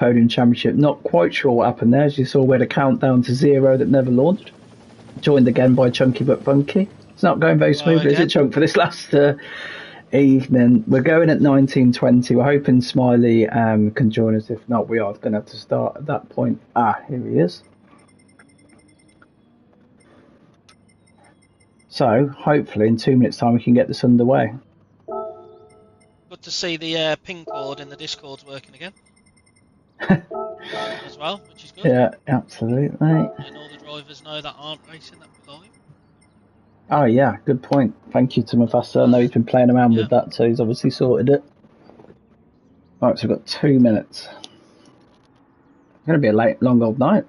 Podium Championship. Not quite sure what happened there. As you saw, we had a countdown to 0 that never launched. Joined again by Chunky but Funky. It's not going very smoothly, is it, Chunk, for this last evening? We're going at 19:20. We're hoping Smiley can join us. If not, we are going to have to start at that point. Here he is. So, hopefully, in 2 minutes' time, we can get this underway. Good to see the ping cord in the Discord's working again. As well, which is good. Yeah, absolutely. And all the drivers know that aren't racing that we're live. Oh yeah, good point. Thank you to Mufasa. I know he's been playing around with that, so he's obviously sorted it. Right, so we've got 2 minutes. It's going to be a long old night.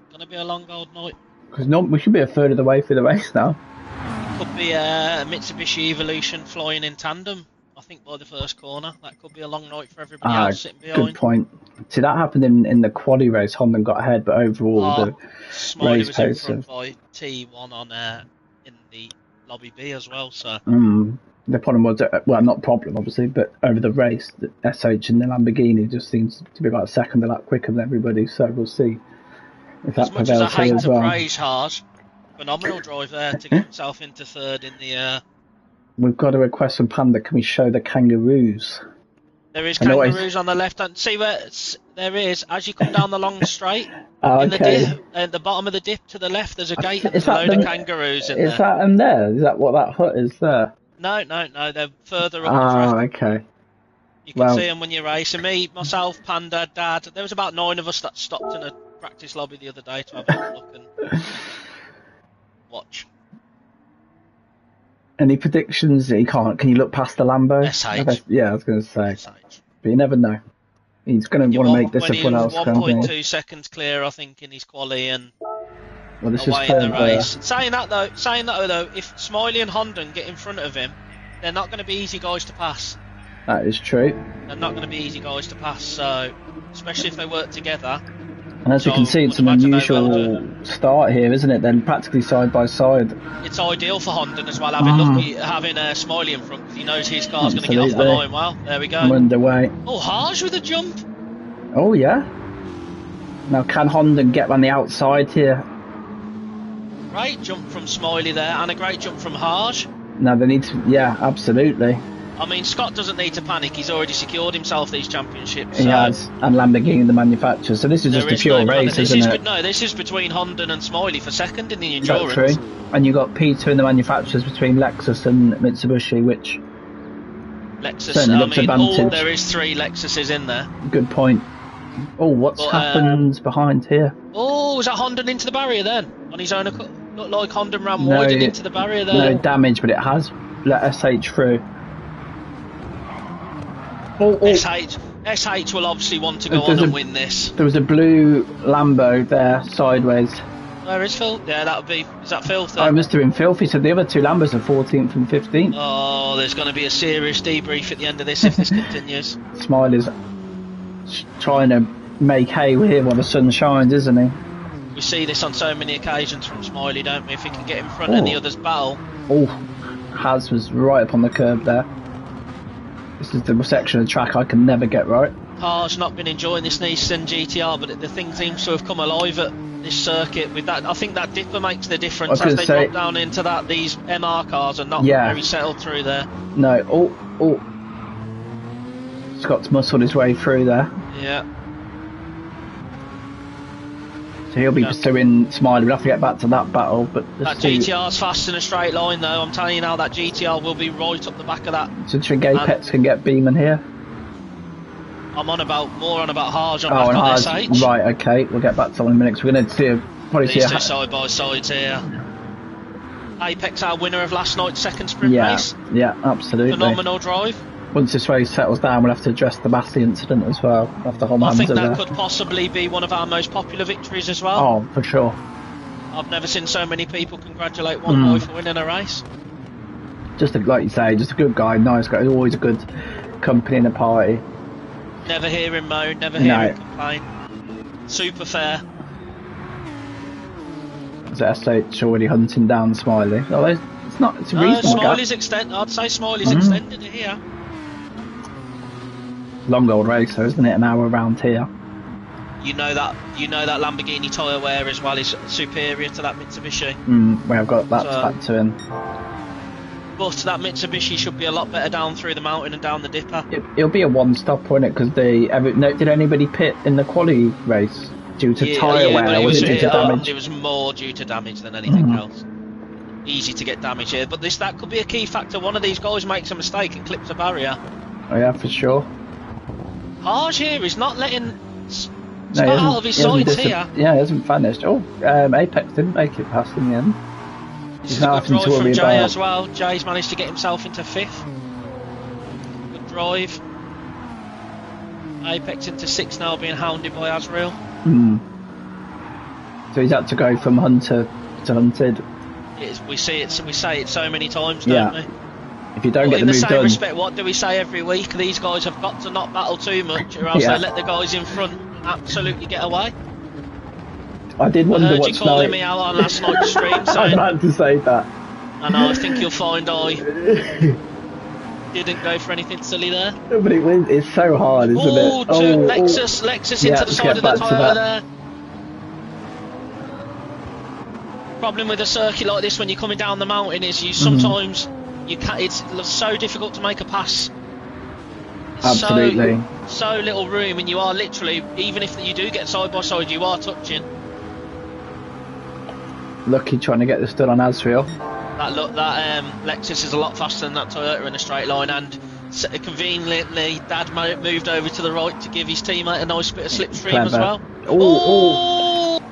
Going to be a long old night. Because we should be a third of the way through the race now. It could be a Mitsubishi Evolution flying in tandem. I think by the first corner, that could be a long night for everybody else sitting behind. Good point. See, that happened in the quali race. Honda got ahead, but overall the Smiley race was in pace front by T1 on in the lobby B as well. So the problem was, well, not problem obviously, but over the race, the SH and the Lamborghini just seems to be about a second a lot quicker than everybody. So we'll see if that prevails as much as I hate to well. praise Harsh, phenomenal drive there to get himself into third in the. We've got a request from Panda. Can we show the kangaroos? There is kangaroos on the left hand. See where there is as you come down the long straight. In the dip, at the bottom of the dip to the left, there's a gate and there's a load of kangaroos in there. Is that them there? Is that what that hut is there? No, they're further up the track. Okay. You can see them when you're racing. Me, myself, Panda, Dad. There was about 9 of us that stopped in a practice lobby the other day to have a look and watch. Any predictions? Can you look past the Lambo? SH. Yeah, I was going to say. SH. But you never know. He's going to want to make this a full house. 1.2 seconds clear, I think, in his quali and away in the race. Saying that though, if Smiley and Honda get in front of him, they're not going to be easy guys to pass. That is true. They're not going to be easy guys to pass, so especially if they work together. And as you can see, it's an unusual start here, isn't it? Then practically side by side. It's ideal for Honda as well, having Smiley in front, because he knows his car's going to get off the line well. There we go. I'm underway. Oh, Harsh with a jump. Oh, yeah. Now, can Honda get on the outside here? Great jump from Smiley there, and a great jump from Harsh. No, they need to, yeah, absolutely. I mean, Scott doesn't need to panic. He's already secured himself these championships. He has, and Lamborghini, the manufacturer. So this is just a pure race, isn't it? No, this is between Honda and Smiley for second in the endurance. That's true. And you've got P2 in the manufacturers between Lexus and Mitsubishi, which Lexus. There is 3 Lexuses in there. Good point. Oh, what's happened behind here? Oh, was that Honda into the barrier then? On his own, looked like Honda ran wide and into the barrier there. No damage, but it has let SH through. SH will obviously want to go on and win this. There was a blue Lambo there, sideways. Where is Phil? Yeah, is that Phil? Oh, it must have been Phil. He said the other 2 Lambos are 14th and 15th. Oh, there's going to be a serious debrief at the end of this if this continues. Smiley's trying to make hay here while the sun shines, isn't he? We see this on so many occasions from Smiley, don't we? If he can get in front and the others battle. Oh, Haz was right up on the curb there. This is the section of the track I can never get right. Har's not been enjoying this Nissan GTR, but the thing seems to have come alive at this circuit. With that, I think that dipper makes the difference as they drop down into that. These MR cars are not very settled through there. No, Scott's muscled his way through there. Yeah. So he'll be pursuing Smiley. We'll have to get back to that battle. But that GTR's fast in a straight line, though. I'm telling you now, that GTR will be right up the back of that. So Tringapex can get Beeman here. I'm more on about Harge on back on SH. Right, okay. We'll get back to them in a minute. We're going to probably see these 2 side by sides here. Apex, our winner of last night's second sprint race. Yeah, absolutely. Phenomenal drive. Once this race settles down, we'll have to address the Massey incident as well. We'll have to hold I think that could possibly be one of our most popular victories as well. Oh, for sure. I've never seen so many people congratulate one boy for winning a race. Just like you say, just a good guy, nice guy. Always a good company in a party. Never hear him moan, never hear him complain. Super fair. Is SH already hunting down Smiley? Oh, it's not. It's a reasonable Smiley's I'd say Smiley's extended it here. Long old race, though, isn't it? An hour around here. you know that Lamborghini tyre wear as well is superior to that Mitsubishi. We have got that to factor in. But that Mitsubishi should be a lot better down through the mountain and down the dipper. It'll be a one-stop, won't it? Because did anybody pit in the quali race due to tyre wear, or was it due to damage? It was more due to damage than anything else. Easy to get damage here, but that could be a key factor. One of these guys makes a mistake and clips a barrier. Oh yeah, for sure. Harsh here is not letting Scott out of his sights here. Yeah, he hasn't vanished. Oh, Apex didn't make it past in the end. He's now having to worry about Jay as well. Jay's managed to get himself into 5th. Good drive. Apex into 6th now, being hounded by Azrael. So he's had to go from Hunter to Hunted. We say it so many times, don't we? If you don't get the move done. In the same respect, what do we say every week? These guys have got to not battle too much, or else they let the guys in front absolutely get away. I did wonder what's you calling me out on last night's stream, so I had to say that. And I think you'll find I didn't go for anything silly there. But it's so hard, isn't it? Lexus into the side of the tyre there. Problem with a circuit like this when you're coming down the mountain is sometimes it's so difficult to make a pass. Absolutely. So little room, and you are literally, even if you do get side by side, you are touching. Lucky trying to get this done on Azrael. That Lexus is a lot faster than that Toyota in a straight line, and conveniently Dad moved over to the right to give his teammate a nice bit of slipstream as well.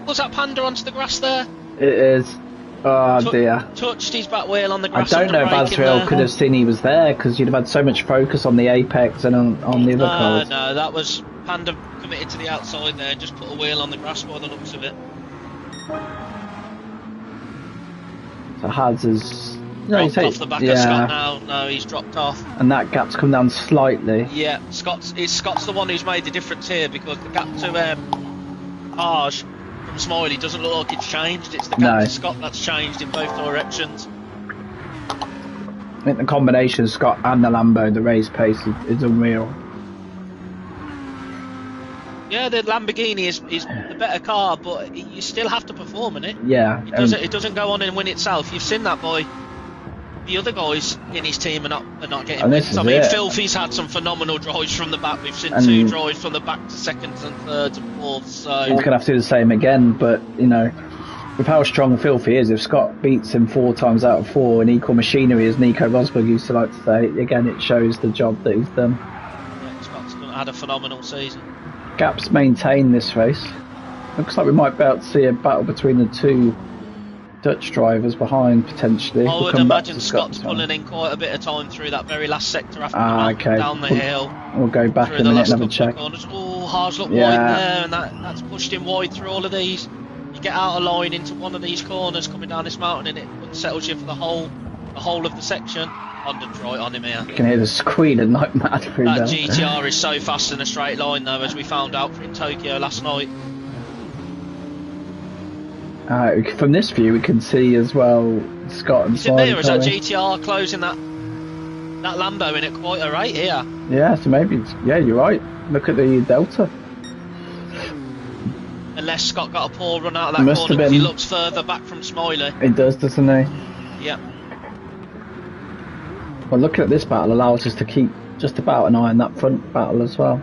Was that Panda onto the grass there? It is. Oh dear. Touched his back wheel on the grass. I don't know if Azrael could have seen he was there, because you'd have had so much focus on the Apex and on the other cars. No, that was Panda committed to the outside there and just put a wheel on the grass by the looks of it. So Haz is dropped off the back of Scott now. No, he's dropped off. And that gap's come down slightly. Yeah, Scott's the one who's made the difference here, because the gap to Harsh from Smiley doesn't look like it's changed. It's the gap to Scott that's changed in both directions. I think the combination of Scott and the Lambo, the race pace is unreal. Yeah, the Lamborghini is the better car, but you still have to perform in it. Yeah. It doesn't go on and win itself. You've seen that by the other guys in his team are not getting wins. I mean, Filthy's had some phenomenal drives from the back. We've seen 2 drives from the back to 2nd and 3rd and 4th. So he's going to have to do the same again, but, you know, with how strong Filthy is, if Scott beats him 4 times out of 4 in equal machinery, as Nico Rosberg used to like to say, again, it shows the job that he's done. Yeah, Scott's had a phenomenal season. Gaps maintain this race. Looks like we might be able to see a battle between the 2 Dutch drivers behind, potentially. I would imagine Scott's pulling in quite a bit of time through that very last sector after down the hill. We'll go back in a minute and have a check. Oh, Harsh looked wide there, and that's pushed him wide through all of these. You get out of line into one of these corners coming down this mountain, and it unsettles you for the whole of the section. Honda's right on him here. You can hear the squealing like mad through that GTR is so fast in a straight line, though, as we found out in Tokyo last night. From this view, we can see as well Scott and Smiley. Is that GTR closing that Lambo in at quite a rate here? Yeah, so maybe you're right. Look at the Delta. Unless Scott got a poor run out of that corner, because he looks further back from Smiley. He does, doesn't he? Yeah. Well, looking at this battle allows us to keep just about an eye on that front battle as well.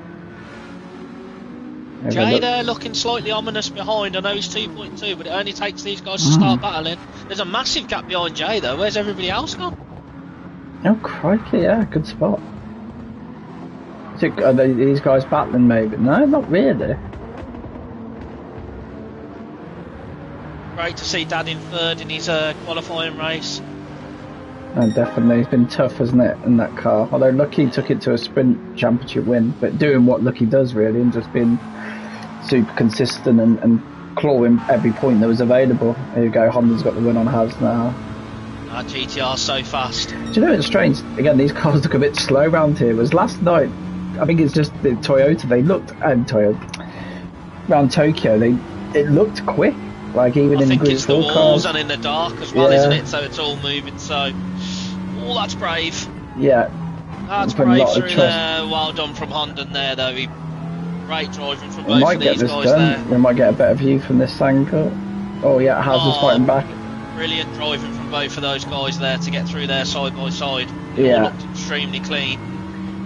Jay there looking slightly ominous behind. I know he's 2.2, but it only takes these guys to start battling. There's a massive gap behind Jay though. Where's everybody else gone? Oh crikey, yeah, good spot. Are these guys battling maybe? No, not really. Great to see Dad in 3rd in his qualifying race. No, definitely. It's been tough, hasn't it, in that car? Although Lucky took it to a sprint championship win, but doing what Lucky does really, and just being super consistent and clawing every point that was available. There you go, Honda's got the win on Haz now. That GTR's so fast. Do you know it's strange? Again, these cars look a bit slow around here. It was last night, I think it's just the Toyota, they looked, around Tokyo, it looked quick. Like even in the Group 4 cars. I think it's the walls and in the dark as well, isn't it? So it's all moving. So, that's brave. Yeah. That's brave through there. Well done from Honda there, though. He great driving from both of these guys there. We might get a better view from this angle. Oh yeah, Haz is fighting back. Brilliant driving from both of those guys there to get through there side by side. It all looked extremely clean.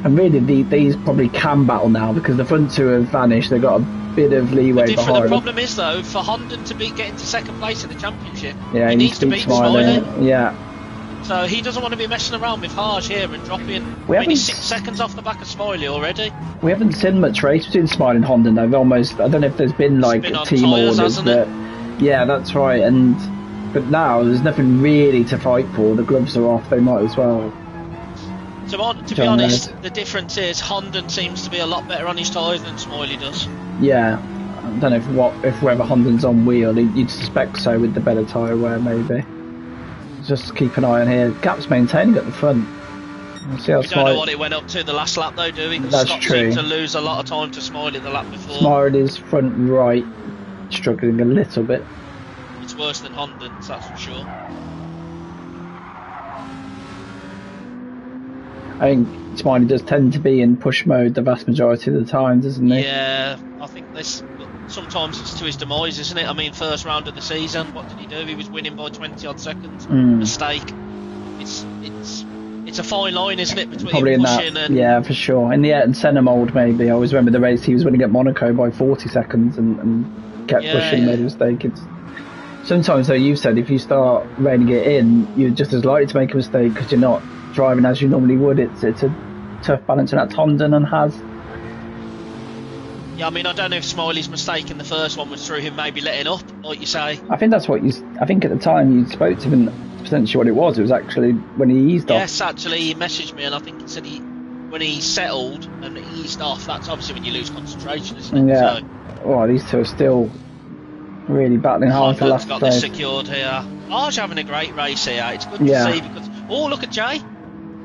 And really, these probably can battle now because the front two have vanished. They've got a bit of leeway behind. The problem is though, for Honden to get into second place in the championship, he needs to beat Smiley. Yeah. So he doesn't want to be messing around with Harsh here and dropping. He's 6 seconds off the back of Smiley already. We haven't seen much race between Smiley and Honden. They've almost. I don't know if there's been like team orders, but yeah, that's right. But now there's nothing really to fight for. The gloves are off. They might as well. To be honest, the difference is Honden seems to be a lot better on his tyres than Smiley does. Yeah, I don't know if whether Honden's on wheel. You'd suspect so with the better tyre wear, maybe. Just keep an eye on here. Gap's maintaining at the front. We'll see how we don't know what it went up to the last lap though, do we? That's Scott true. seemed to lose a lot of time to Smiley the lap before. Smiley's front right struggling a little bit. It's worse than Honden's, that's for sure. I think Smiley does tend to be in push mode the vast majority of the time, doesn't he? Yeah, I think sometimes it's to his demise, isn't it? I mean, first round of the season, what did he do? He was winning by 20 odd seconds. Mistake. It's a fine line, isn't it, between probably pushing and... Yeah, for sure. In the Senna mould, maybe. I always remember the race he was winning at Monaco by 40 seconds and kept pushing, made a mistake. Sometimes, though, you've said if you start reining it in, you're just as likely to make a mistake because you're not driving as you normally would. It's a tough balancing act. Honden and Haz. Yeah, I mean, I don't know if Smiley's mistake in the first one was through him maybe letting up, like you say. I think that's what I think at the time you spoke to him, and potentially what it was. It was actually when he eased off. Yes, actually, he messaged me, and I think he said when he settled and eased off. That's obviously when you lose concentration, isn't it? Yeah. So, oh, these two are still really battling hard for last place. Got this secured here. Arj having a great race here. It's good to see because look at Jay.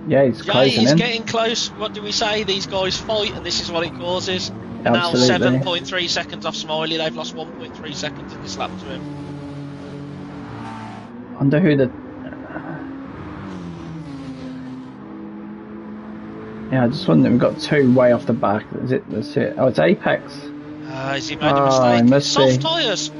Yeah, he's getting close. What do we say? These guys fight, and this is what it causes. Absolutely. Now 7.3 seconds off Smiley. They've lost 1.3 seconds in this lap to him. I wonder who the... Yeah, I just wonder. We've got two way off the back. That's it. Oh, it's Apex. Has he made a mistake? Soft tyres.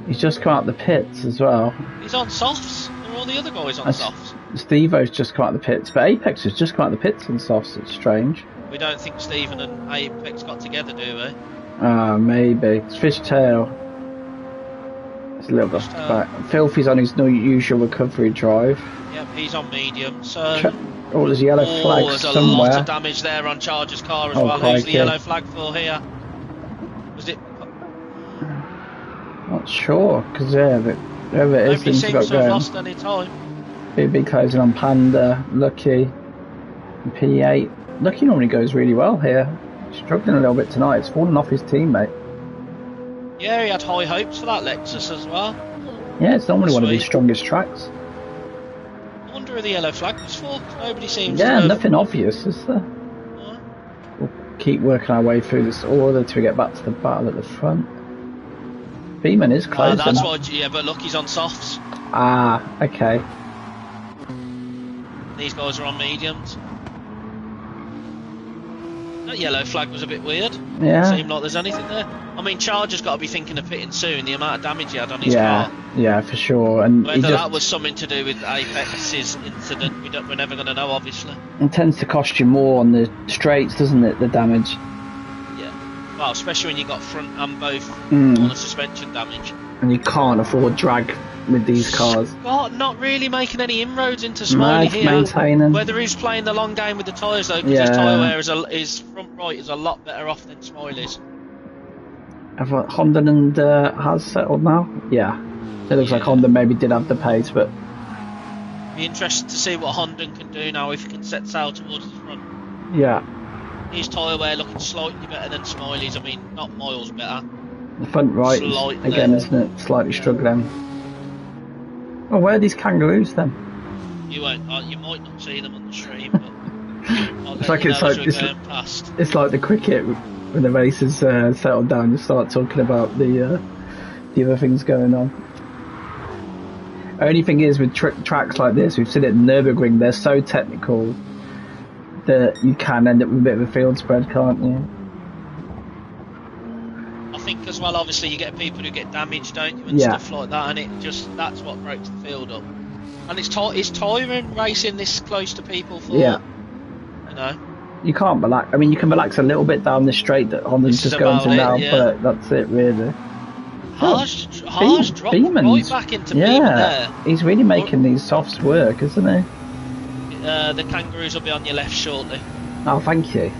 He's just come out the pits as well. He's on softs. Are all the other guys on softs? Steve-O's just come out the pits, but Apex has just come out the pits on softs. It's strange. We don't think Stephen and Apex got together, do we? Maybe. It's Fishtail. It's a little bit off the back. Filthy's on his usual recovery drive. Yep, he's on medium, so... there's a yellow flag there's somewhere. A lot of damage there on Charger's car as well. Crikey. Who's the yellow flag for here? Was it... Not sure, because whoever it is seems to have lost any time. BB closing on Panda, Lucky, and P8. Lucky normally goes really well here. Struggling a little bit tonight. It's fallen off his teammate. Yeah, he had high hopes for that Lexus as well. Yeah, it's normally one of his strongest tracks. I wonder who the yellow flag was for. Nobody seems to have... nothing obvious, is there? No. We'll keep working our way through this order till we get back to the battle at the front. Beeman is closing. That's why, but look, he's on softs. Okay. These guys are on mediums. That yellow flag was a bit weird. Yeah. Doesn't seem like there's anything there. I mean, Charger's got to be thinking of pitting soon, the amount of damage he had on his car. Yeah, for sure. And whether that was something to do with Apex's incident, we're never going to know, obviously. It tends to cost you more on the straights, doesn't it, the damage? Yeah. Well, especially when you've got front and both on the suspension damage. And you can't afford drag with these cars. Scott not really making any inroads into Smiley here. Maintaining. Whether he's playing the long game with the tyres though, because his tyre wear his front right is a lot better off than Smiley's. Have Honden and Haz settled now? Yeah. It looks like Honden maybe did have the pace, but... Be interested to see what Honden can do now if he can set sail towards the front. Yeah. His tyre wear looking slightly better than Smiley's. I mean, not miles better. The front right, again, isn't it? Slightly struggling. Oh, where are these kangaroos then? You might not see them on the stream, but it's like the cricket when the race is settled down. You start talking about the other things going on. Only thing is with tracks like this, we've seen it in Nürburgring. They're so technical that you can end up with a bit of a field spread, can't you? as well, obviously you get people who get damaged, don't you, and stuff like that, and that's what breaks the field up. And it's tiring racing this close to people for, you know. You can't relax. I mean, you can relax a little bit down the straight that Honda's just going to now, but that's it, really. Harsh drop right back into Beeman there. He's really making these softs work, isn't he? The Kangaroos will be on your left shortly. Oh, thank you.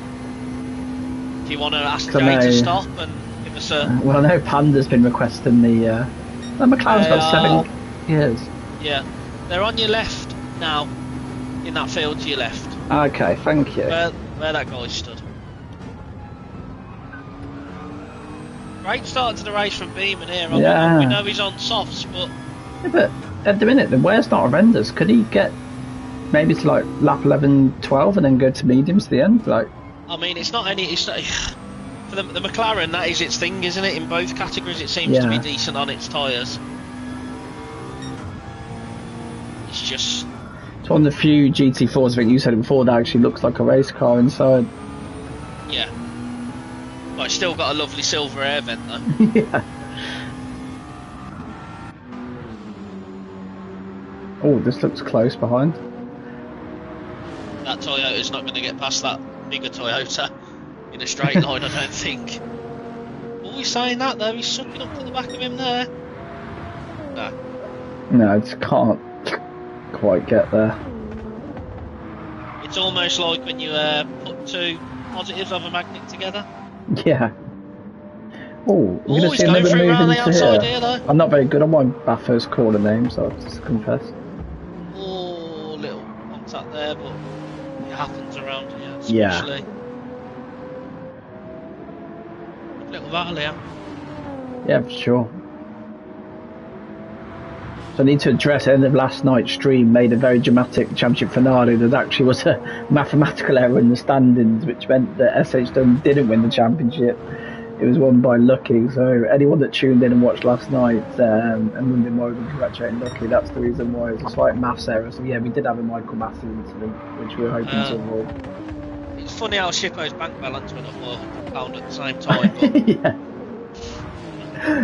Do you want to ask Jay to stop and give us a... Well, I know Panda's been requesting the McLaren's got 7 years. Yeah, they're on your left now, in that field to your left. Okay, thank you. Where that guy stood. Great start to the race from Beeman here. We know he's on softs, but... Yeah, but at the minute, the wear's not horrendous. Could he get maybe to like lap 11, 12 and then go to mediums to the end? Like, I mean, it's not for the McLaren, that is its thing, isn't it? In both categories, it seems to be decent on its tyres. It's just... It's one of the few GT4s, I think you said it before, that actually looks like a race car inside. Yeah. But it's still got a lovely silver air vent, though. Yeah. Oh, this looks close behind. That Toyota's not going to get past that bigger Toyota in a straight line, I don't think. Oh, he's saying that though, he's sucking up to the back of him there. No. No, I just can't quite get there. It's almost like when you put two positives of a magnet together. Yeah. Oh, we're going to see another move into here. Though. I'm not very good on my Bathurst corner names, I'll just confess. Oh, little contact there, but it happens around here, especially. Little battle here. Yeah, for sure. So I need to address end of last night's stream made a very dramatic championship finale. There actually was a mathematical error in the standings, which meant that SH didn't win the championship. It was won by Lucky. So anyone that tuned in and watched last night and wondered why we were congratulating Lucky, that's the reason why. It was a slight maths error. So yeah, we did have a Michael Massey incident, which we were hoping to avoid. It's funny how Shippo's bank balance went up £100 at the same time. But... yeah.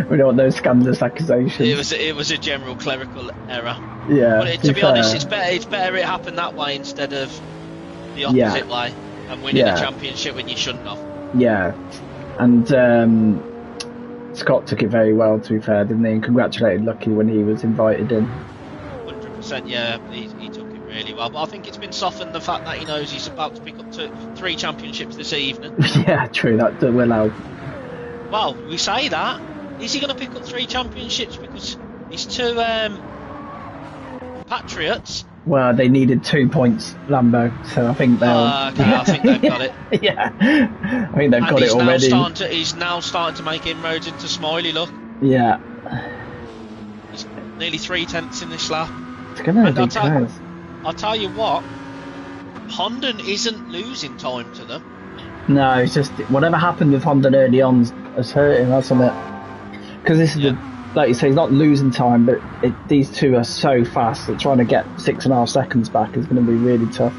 We don't want those scandalous accusations. It was a general clerical error. Yeah. But to be honest, it's better it happened that way instead of the opposite way and winning a championship when you shouldn't have. Yeah. And Scott took it very well, to be fair, didn't he? And congratulated Lucky when he was invited in. 100%, yeah. He took it really well. But I think it's been softened the fact that he knows he's about to pick up 3 championships this evening. Yeah, true. That will help. Well, we say that. Is he going to pick up 3 championships because he's 2 Patriots? Well, they needed 2 points, Lambo, so I think they'll... I think they've got it. Yeah, I think they've got it already. He's now starting to make inroads into Smiley, look. Yeah. He's nearly 3/10 in this lap. It's going to be close. I'll tell you what, Honda isn't losing time to them. No, it's just whatever happened with Honda early on has hurt him, hasn't it? Because this is like you say, he's not losing time, but these two are so fast that trying to get 6.5 seconds back is going to be really tough.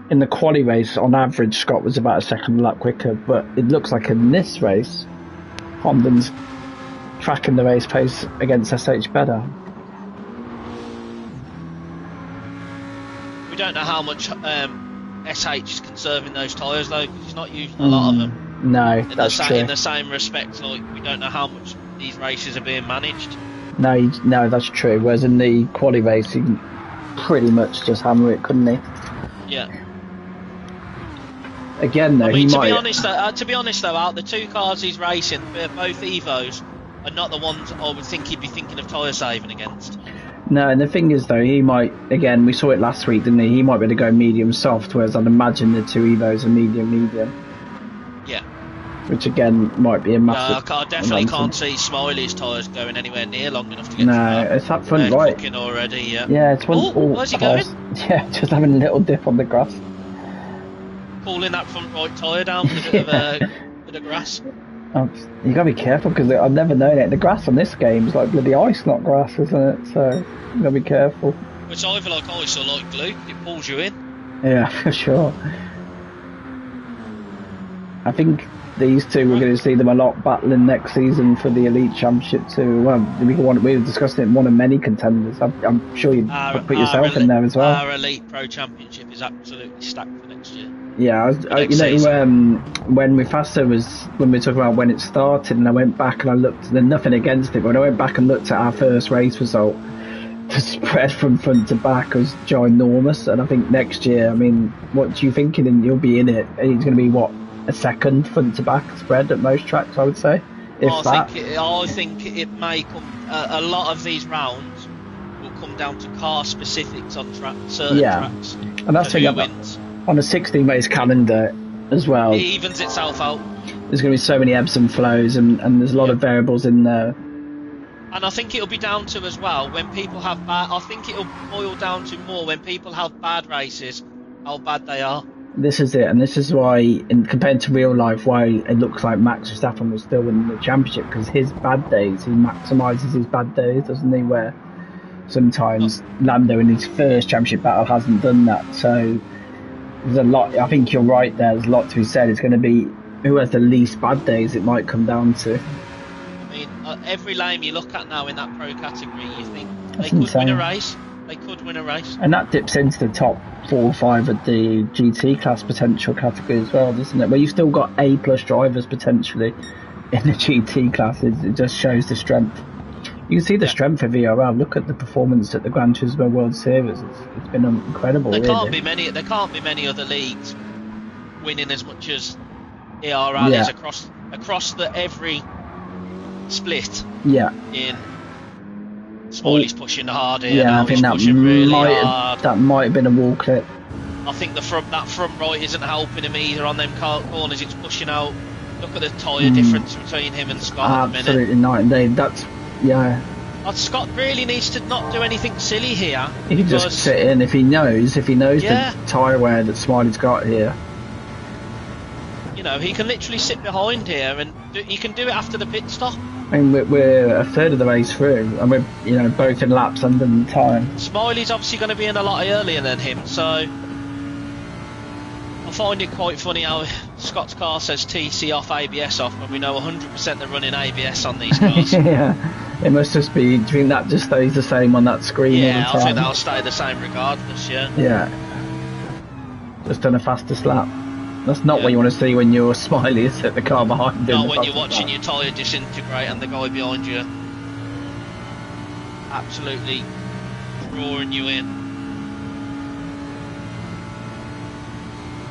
In the quali race, on average, Scott was about a second lap quicker, but it looks like in this race, Honda's tracking the race pace against SH better. We don't know how much SH is conserving those tyres though, because he's not using a lot of them. No, that's true. In the same respect, like we don't know how much these races are being managed. No, that's true. Whereas in the quali race, he can pretty much just hammer it, couldn't he? Yeah. Again, though, to be honest, though, out the 2 cars he's racing, both Evos, are not the ones I would think he'd be thinking of tyre saving against. No, and the thing is, though, he might, again, we saw it last week, didn't he? He might be able to go medium soft, whereas I'd imagine the 2 Evos are medium. Yeah. Which, again, might be a massive... I definitely can't see Smiley's tyres going anywhere near long enough to get it's that front right. Already, yeah. Yeah, it's one... where's he going? Yeah, just having a little dip on the grass. Pulling that front right tyre down with a bit of grass. Oh, you gotta be careful because I've never known it. The grass on this game is like bloody ice, not grass, isn't it? So you gotta be careful. It's either like ice or like glue. It pulls you in. Yeah, for sure. I think these two, we're going to see them a lot battling next season for the Elite Championship too. Well, we were discussing it, one of many contenders. I'm sure you put yourself in there as well. Our Elite Pro Championship is absolutely stacked for next year. Yeah, when we faster was when we were talking about when it started, and I went back and I looked. There's nothing against it, but when I went back and looked at our first race result, the spread from front to back was ginormous. And I think next year, I mean, what do you think? You'll be in it. It's going to be what, a second front to back spread at most tracks, I would say. I think it may come. A lot of these rounds will come down to car specifics on certain tracks. And that's who wins. On a 16 race calendar as well, it evens itself out. There's going to be so many ebbs and flows, and there's a lot of variables in there. And I think it'll be down to as well when people have bad. I think it'll boil down to more when people have bad races, how bad they are. This is it, and this is why, compared to real life, why it looks like Max Verstappen will still win the championship, because his bad days, he maximises his bad days, doesn't he? Where sometimes Lando in his first championship battle hasn't done that. So there's a lot. I think you're right there. There's a lot to be said. It's going to be who has the least bad days. It might come down to. I mean, every lane you look at now in that pro category, you think they could win a race. They could win a race. And that dips into the top 4 or 5 of the GT class potential category as well, doesn't it? Where you've still got A+ drivers potentially in the GT class. It just shows the strength. You can see the strength of ERL. Look at the performance at the Gran Turismo World Series. It's been incredible. There can't be many other leagues winning as much as ERL is across the every split. Yeah. In Smiley's pushing hard here. Yeah, I think that might have been a wall clip. I think that front right isn't helping him either on them corners. It's pushing out. Look at the tyre difference between him and Scott. Absolutely, night and day. Scott really needs to not do anything silly here. He can just sit in if he knows the tyre wear that Smiley's got here. You know, he can literally sit behind here, and he can do it after the pit stop. I mean, we're a third of the race through, and we're both in laps under the time. Smiley's obviously going to be in a lot earlier than him, so I find it quite funny how Scott's car says TC off, ABS off, when we know 100% they're running ABS on these cars. Yeah, it must just be. Do you think that just stays the same on that screen all the time? I think that'll stay the same regardless. Yeah. Just done a fastest lap. That's not what you want to see when you're Smiley is at the car behind you. Not when you're watching your tyre disintegrate and the guy behind you absolutely drawing you in.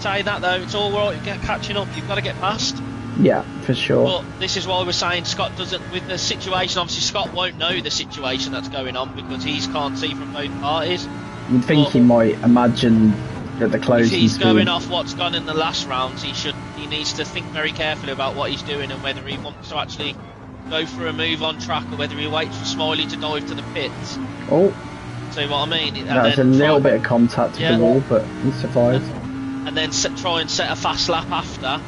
Say that though, it's all right, catching up, you've got to get past. Yeah, for sure. But this is why we're saying Scott doesn't, with the situation, obviously Scott won't know the situation that's going on because he can't see from both parties. You'd think he might imagine that the closing speed. If he's going off what's gone in the last rounds, he needs to think very carefully about what he's doing and whether he wants to actually go for a move on track or whether he waits for Smiley to dive to the pits. Oh. See what I mean? That was a little bit of contact with the wall, but he survived. And then try and set a fast lap after.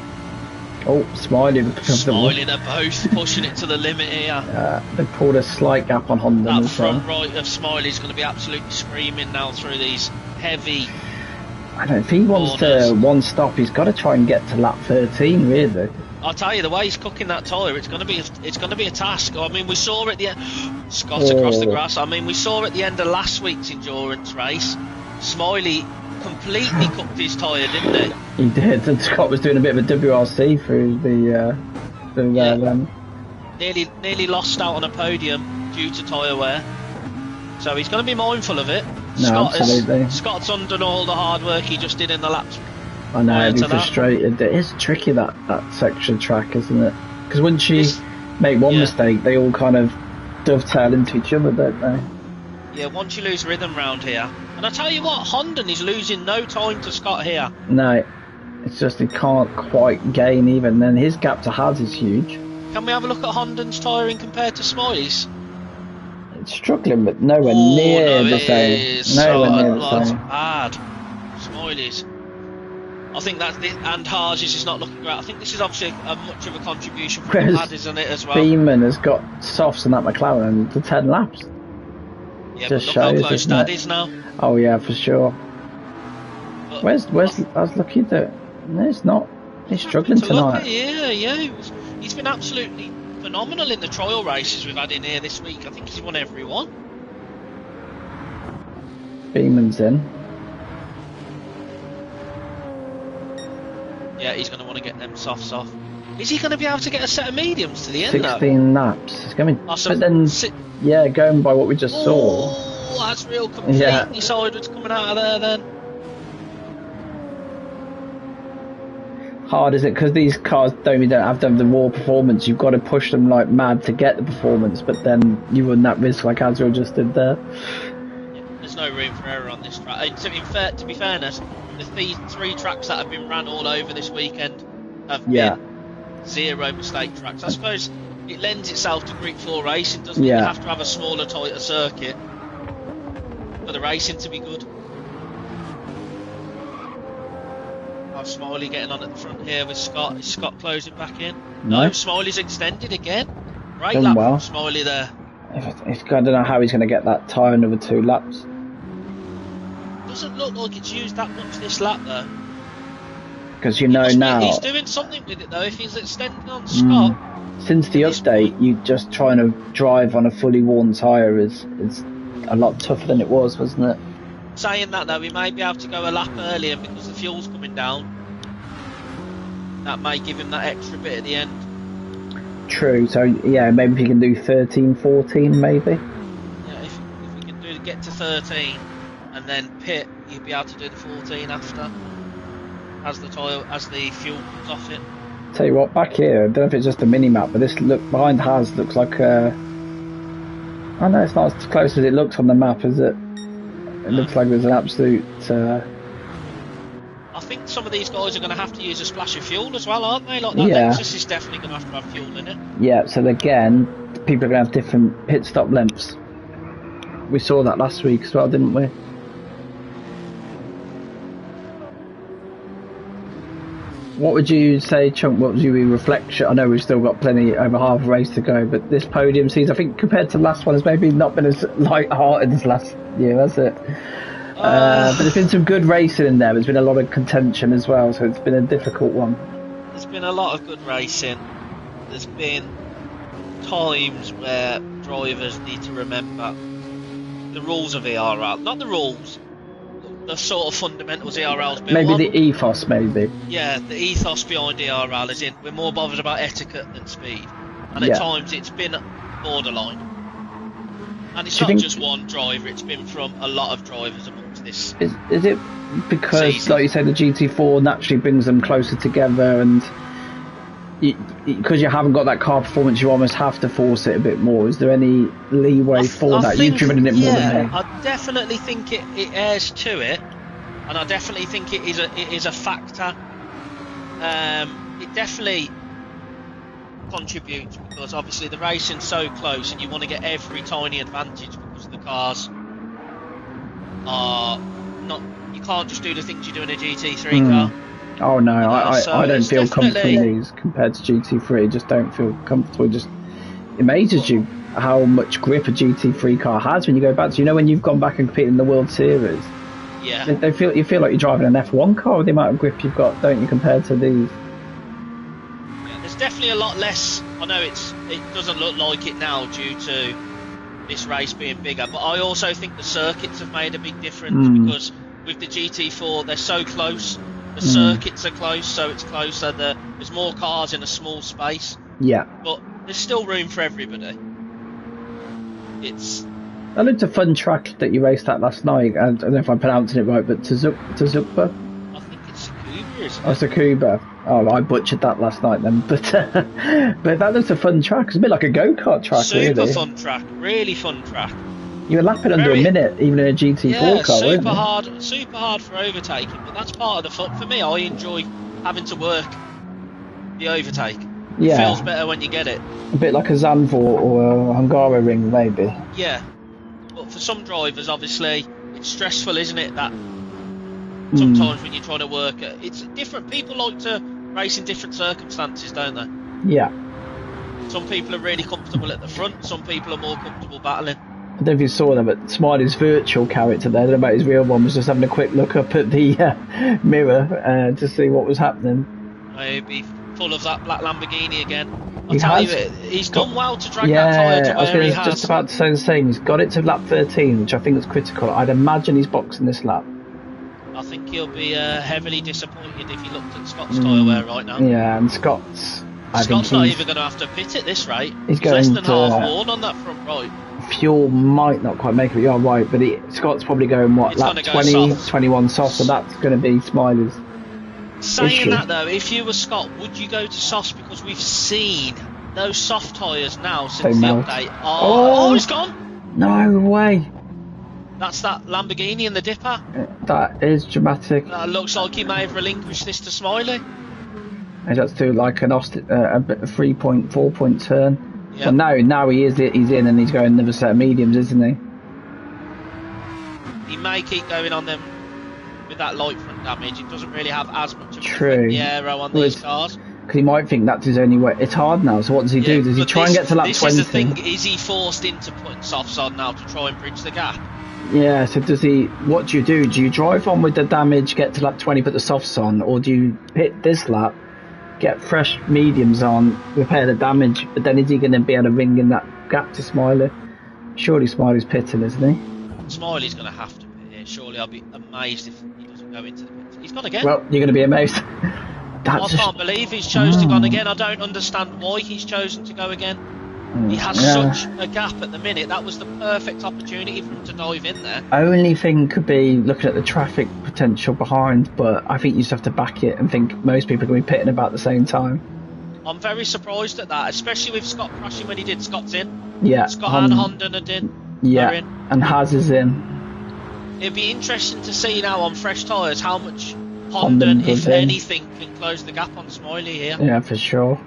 Oh, Smiley. They're both pushing it to the limit here. They pulled a slight gap on Honda. That front right of Smiley's going to be absolutely screaming now through these heavy. I don't know, if he wants to one stop, he's got to try and get to lap 13, really. I'll tell you, the way he's cooking that tyre, it's going to be a task. I mean, we saw at the end, Scott across the grass. I mean, we saw at the end of last week's endurance race, Smiley completely cooked his tyre, didn't he? He did, and Scott was doing a bit of a WRC through nearly lost out on a podium due to tyre wear. So he's going to be mindful of it. No, absolutely. Scott's undone all the hard work he just did in the laps. I know, he'd be frustrated. It is tricky, that section track, isn't it? Because once you make one mistake, they all kind of dovetail into each other, don't they? Yeah, once you lose rhythm round here. And I tell you what, Honda is losing no time to Scott here. No, it's just he can't quite gain even. Then his gap to Haz is huge. Can we have a look at Honda's tyring compared to Smiley's? It's struggling, but nowhere near the same. Nowhere near the same. Bad. Smiley's. I think that's it, and Haas's is not looking great. I think this is obviously much of a contribution from the pad, isn't it, as well? Beeman has got softs in that McLaren for 10 laps. Yeah, just but look how close that is now. Oh yeah, for sure. But where's I was looking at it. No, it's not. He's struggling tonight. Yeah. He's been absolutely phenomenal in the trial races we've had in here this week. I think he's won every one. Beeman's in. Yeah, he's going to want to get them softs off. Is he going to be able to get a set of mediums to the end? 16 laps. It's going to be. But then, yeah, going by what we just saw. Oh, that's real completely sideways coming out of there then. Hard, is it? Because these cars don't have to have the raw performance. You've got to push them like mad to get the performance, but then you run that risk like Azrael just did there. Yeah, there's no room for error on this track. To be fairness, the three tracks that have been ran all over this weekend have been zero mistake tracks. I suppose it lends itself to Group 4 racing, doesn't it? You have to have a smaller, tighter circuit for the racing to be good. Smiley getting on at the front here with Scott. Is Scott closing back in? No, Smiley's extended again. Great lap from Smiley there. I don't know how he's going to get that tyre another 2 laps. Doesn't look like it's used that much this lap though. Because now he's doing something with it though. If he's extending on Scott. Since the update, you just trying to drive on a fully worn tyre is a lot tougher than it was, wasn't it? Saying that though, we may be able to go a lap earlier because the fuel's coming down. That may give him that extra bit at the end. True, so yeah, maybe if you can do 13, 14 maybe. Yeah, if we can get to 13 and then pit, you'll be able to do the 14 after as the fuel comes off it. Tell you what, back here, I don't know if it's just a mini map, but this look behind Haz looks like I know it's not as close as it looks on the map, is it? It looks like there's an absolute. I think some of these guys are going to have to use a splash of fuel as well, aren't they? Like that Lexus is definitely going to have fuel in it. Yeah, so again, people are going to have different pit stop lengths. We saw that last week as well, didn't we? What would you say, Chunk? What would you reflection? I know we've still got plenty, over half a race to go, but this podium season, I think compared to the last one, has maybe not been as light-hearted as last year, has it? But there's been some good racing in there. There's been a lot of contention as well, so it's been a difficult one. There's been a lot of good racing. There's been times where drivers need to remember the rules of ERL, not the rules, the sort of fundamentals ERL's built maybe on. The ethos, maybe. Yeah, the ethos behind ERL is in we're more bothered about etiquette than speed, and at times it's been borderline. And it's not just one driver; it's been from a lot of drivers amongst this. Is it because, season. like you say, the GT4 naturally brings them closer together, and because you haven't got that car performance, you almost have to force it a bit more? Is there any leeway for that? You've driven in it more than me. I definitely think it airs to it, and I definitely think it is a factor. It definitely contributes because obviously the racing's so close, and you want to get every tiny advantage because the cars are not. You can't just do the things you do in a GT3 car. Oh no, I don't feel comfortable in these compared to GT3. Just don't feel comfortable. It just amazes you how much grip a GT3 car has when you go back to, when you've gone back and competed in the World Series. Yeah. You feel like you're driving an F1 car with the amount of grip you've got, don't you, compared to these? Yeah, there's definitely a lot less. I know it doesn't look like it now due to this race being bigger, but I also think the circuits have made a big difference because with the GT4 they're so close. The circuits are close, so it's closer. There's more cars in a small space. Yeah. But there's still room for everybody. I looked at a fun track that you raced at last night. I don't know if I'm pronouncing it right, but Tsukuba? I think it's Tsukuba, isn't it? Oh, Tsukuba. Oh, I butchered that last night then. But that looks a fun track. It's a bit like a go-kart track, Super fun track. Really fun track. You were lapping under a minute, even in a GT4 car, weren't you? Super hard for overtaking, but that's part of the fun. For me, I enjoy having to work the overtake. Yeah. It feels better when you get it. A bit like a Zandvoort or a Hungara ring, maybe. Yeah. But for some drivers, obviously, it's stressful, isn't it? That sometimes when you're trying to work it, it's different. People like to race in different circumstances, don't they? Yeah. Some people are really comfortable at the front. Some people are more comfortable battling. I don't know if you saw that, but Smiley's virtual character there, I don't know about his real one, was just having a quick look up at the mirror to see what was happening. Maybe full of that black Lamborghini again. I'll tell you, he's done well to drag that tyre to where he has. I was just about to say the same. He's got it to lap 13, which I think is critical. I'd imagine he's boxing this lap. I think he'll be heavily disappointed if he looked at Scott's tyre wear right now. Yeah, and Scott's not even going to have to pit at this rate. He's less than half worn on that front right. Fuel might not quite make it, you're right, but Scott's probably going, what, lap 20, 21 soft, so that's going to be Smiley's Saying that though, if you were Scott, would you go to softs? Because we've seen those soft tyres now since the update. Oh, it's gone! No way! That's that Lamborghini in the dipper. That is dramatic. Looks like he may have relinquished this to Smiley. He's got to do like a 3.4 point turn. Yep. Well, now he's in and he's going another set of mediums, isn't he? He may keep going on them with that light front damage. It doesn't really have as much of the aero on these cars. Because he might think that's his only way. It's hard now, so what does he do? Does he try and get to lap 20? This is the thing, is he forced into putting softs on now to try and bridge the gap? Yeah, so does he, what do you do? Do you drive on with the damage, get to lap 20, put the softs on, or do you hit this lap, get fresh mediums on, repair the damage, but then is he going to be able to ring in that gap to Smiley? Surely Smiley's pitting, isn't he? Smiley's going to have to pit here. Surely I'll be amazed if he doesn't go into the pit. He's gone again. Well, you're going to be amazed. I can't believe he's chosen to go again. I don't understand why he's chosen to go again. He has such a gap at the minute. That was the perfect opportunity for him to dive in there. Only thing could be looking at the traffic potential behind, but I think you just have to back it and think most people are going to be pitting about the same time. I'm very surprised at that, especially with Scott crashing when he did. Scott's in. Yeah. Scott and Honda are in. Yeah, in. And Haz is in. It'd be interesting to see now on fresh tyres how much Honda, if anything, can close the gap on Smiley here. Yeah, for sure.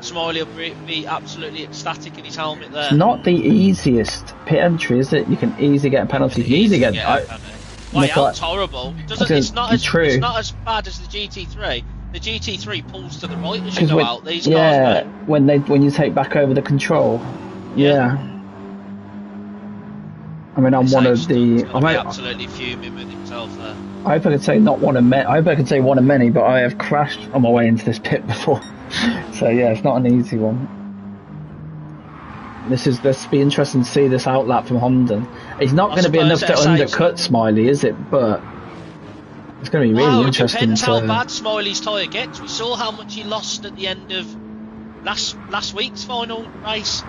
Smiley will be absolutely ecstatic in his helmet there. It's not the easiest pit entry, is it? You can easily get a penalty. You can easily get a penalty. Horrible. It's not as bad as the GT3. The GT3 pulls to the right as you go out. These cars, when you take back over the control. Yeah. I mean, I'm one of the. I'm absolutely fuming with himself there. I hope I could say not one of many. I hope I could say one of many, but I have crashed on my way into this pit before. So yeah, it's not an easy one. This be interesting to see this outlap from Honda. It's not going to be enough to undercut Smiley, is it? But it's going to be really interesting. It depends how bad Smiley's tyre gets. We saw how much he lost at the end of last week's final race.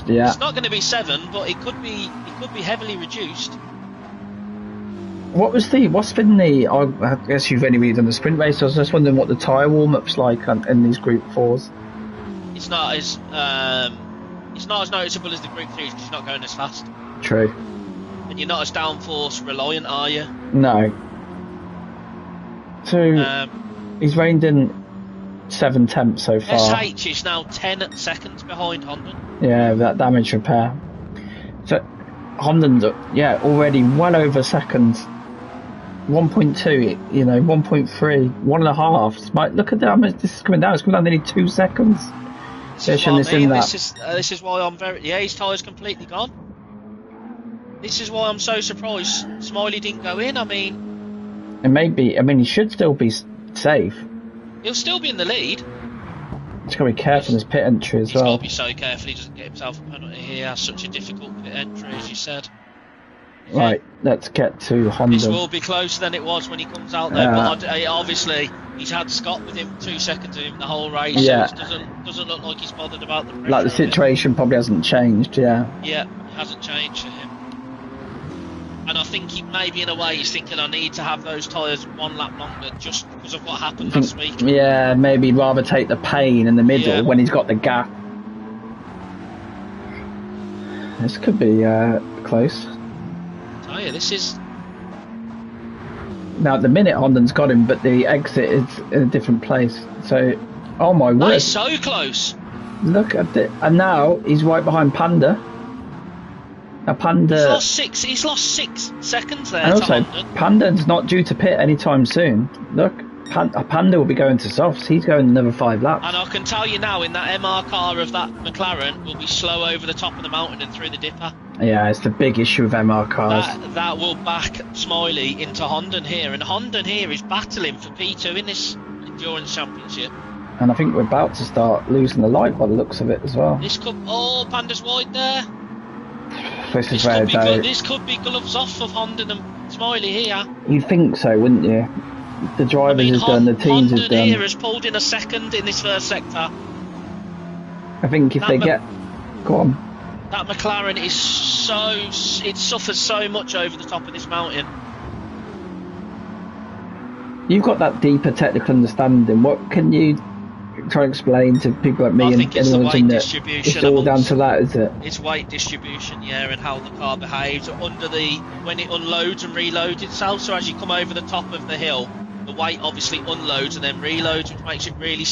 Yeah. It's not going to be 7, but it could be heavily reduced. What's been the? I guess you've only really done the sprint race. I was just wondering what the tyre warm-up's like in these Group 4s. It's not as noticeable as the Group 3s because you're not going as fast. True. And you're not as downforce reliant, are you? No. So he's reined in 7 tenths so far. SH is now 10 seconds behind Honda. Yeah, that damage repair. So Honda's already well over seconds. 1.2, 1.3, 1.5. Look at that. This is coming down. It's coming down nearly 2 seconds. This is why I'm his tyre's completely gone. This is why I'm so surprised Smiley didn't go in. He should still be safe. He'll still be in the lead. He's got to be careful in his pit entry as well. He's got to be so careful he doesn't get himself a penalty. He has such a difficult pit entry, as you said. Right, let's get to Honda. This will be closer than it was when he comes out there, but obviously he's had Scott with him 2 seconds of him the whole race, so it doesn't look like he's bothered about the pressure. Like the situation probably hasn't changed, Yeah, it hasn't changed for him. And I think maybe in a way he's thinking I need to have those tyres 1 lap longer just because of what happened last week. Yeah, maybe he'd rather take the pain in the middle when he's got the gap. This could be close. This is... Now at the minute Honda's got him, but the exit is in a different place. So, oh my word. That is so close. Look at it. And now he's right behind Panda. Now Panda... He's lost 6 seconds there. And also, Panda's not due to pit anytime soon. Look, Panda will be going to softs. He's going another 5 laps. And I can tell you now, in that MR car of that McLaren, will be slow over the top of the mountain and through the dipper. Yeah, it's the big issue with MR cars. That will back Smiley into Honda here, and Honda here is battling for P2 in this Endurance Championship. And I think we're about to start losing the light by the looks of it as well. This could... Oh, Panda's wide there. This could be gloves off of Honda and Smiley here. You'd think so, wouldn't you? The drivers has done, the teams has done. Here has pulled in a second in this first sector. I think if they get... Go on. That McLaren is so... It suffers so much over the top of this mountain. You've got that deeper technical understanding. What can you try and explain to people like me I think and it's the anyone weight in distribution. It's all down to that, is it? It's weight distribution, yeah, and how the car behaves under the when it unloads and reloads itself. So as you come over the top of the hill, the weight obviously unloads and then reloads, which makes it really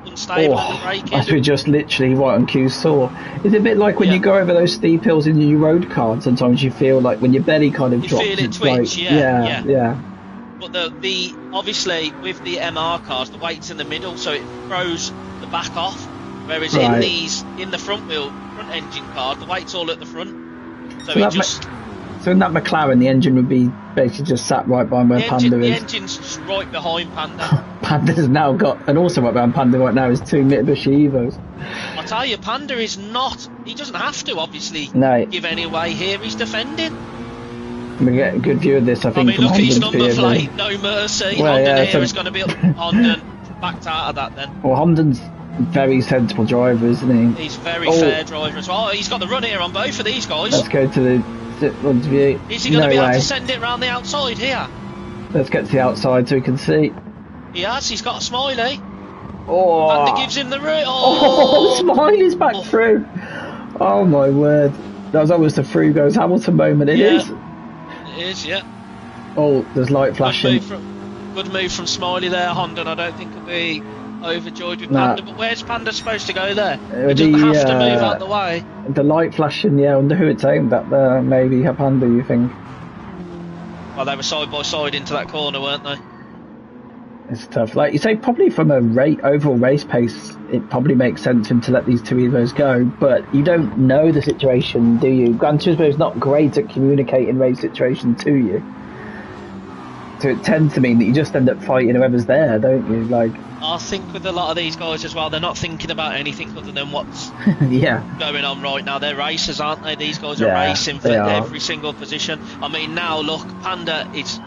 unstable at the braking. As we just literally right on cue saw. It's a bit like when you go over those steep hills in your road car. Sometimes you feel like when your belly kind of drops, feel it it's twitch, like, yeah. But the obviously with the MR cars, the weight's in the middle, so it throws the back off. Whereas in the front engine car, the weight's all at the front. So in that McLaren, the engine would be basically just sat right behind where Panda is. The engine's just right behind Panda. Panda's now got, and also right behind Panda right now is 2 Mitsubishi Evos. I tell you, Panda is not. He doesn't have to obviously give any way here. He's defending. We get a good view of this, I think. Look at his number plate, no mercy. Well, Honda here is going to be up. Honda backed out of that then. Well, Honda's very sensible driver, isn't he? He's very fair driver as well. He's got the run here on both of these guys. Let's go to the view. Is he going to be able to send it round the outside here? Let's get to the outside so we can see. He has, he's got a Smiley. Oh, Panda gives him the route. Oh, Smiley's back through. Oh my word. That was almost a through goes Hamilton moment. It is. It is, yeah. Oh, there's light flashing. Good move from Smiley there, Honda. I don't think he'll be overjoyed with Panda, but where's Panda supposed to go there? He doesn't have to move out the way. The light flashing, I wonder who it's aimed at there. Maybe Panda, you think? Well, they were side by side into that corner, weren't they? It's tough. Like you say, probably from a overall race pace, it probably makes sense for him to let these two Evos go, but you don't know the situation, do you? Gran Turismo is not great at communicating race situation to you. So it tends to mean that you just end up fighting whoever's there, don't you? Like, I think with a lot of these guys as well, they're not thinking about anything other than what's going on right now. They're racers, aren't they? These guys are racing for every single position. I mean, now look, Panda is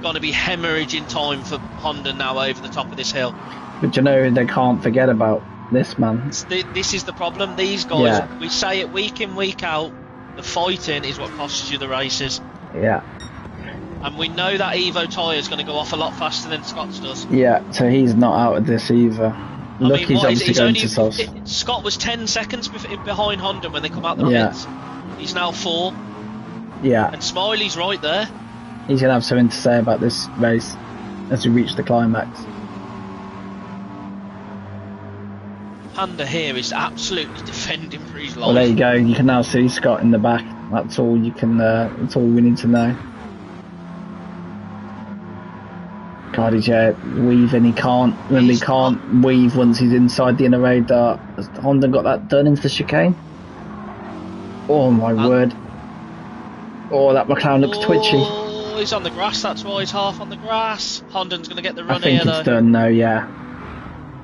going to be hemorrhaging time for Honda now over the top of this hill. But you know, they can't forget about this man. This is the problem. These guys, we say it week in, week out, the fighting is what costs you the races. Yeah. And we know that Evo tyre is going to go off a lot faster than Scott's does. Yeah, so he's not out of this either. Look, he's obviously going to Sauce. Scott was 10 seconds behind Honda when they come out the pits. He's now 4. Yeah. And Smiley's right there. He's going to have something to say about this race as we reach the climax. Panda here is absolutely defending for his life. Well, there you go. You can now see Scott in the back. That's all you can. That's all we need to know. God, he's weaving. He can't. Remember, he can't weave once he's inside the inner radar. Has Honda got that done into the chicane? Oh my word! Oh, that McLaren looks twitchy. He's on the grass. That's why he's half on the grass. Honda's going to get the run here. I think it's done now. Yeah.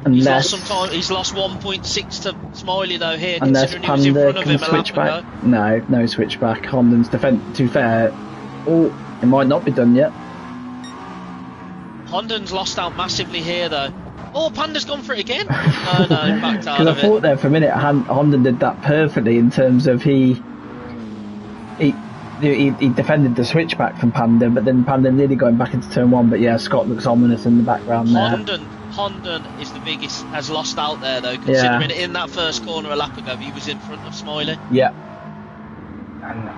Unless he's lost 1.6 to Smiley though here. Unless Panda can switch back. No switch back. Honda's too fair. Oh, it might not be done yet. Honda's lost out massively here though. Oh, Panda's gone for it again. No, backed out of it. Because I thought there for a minute Honda did that perfectly in terms of he defended the switchback from Panda, but then Panda nearly going back into turn 1. But yeah, Scott looks ominous in the background there. Honda is the biggest, has lost out there though, considering in that first corner a lap ago he was in front of Smiley. Yeah.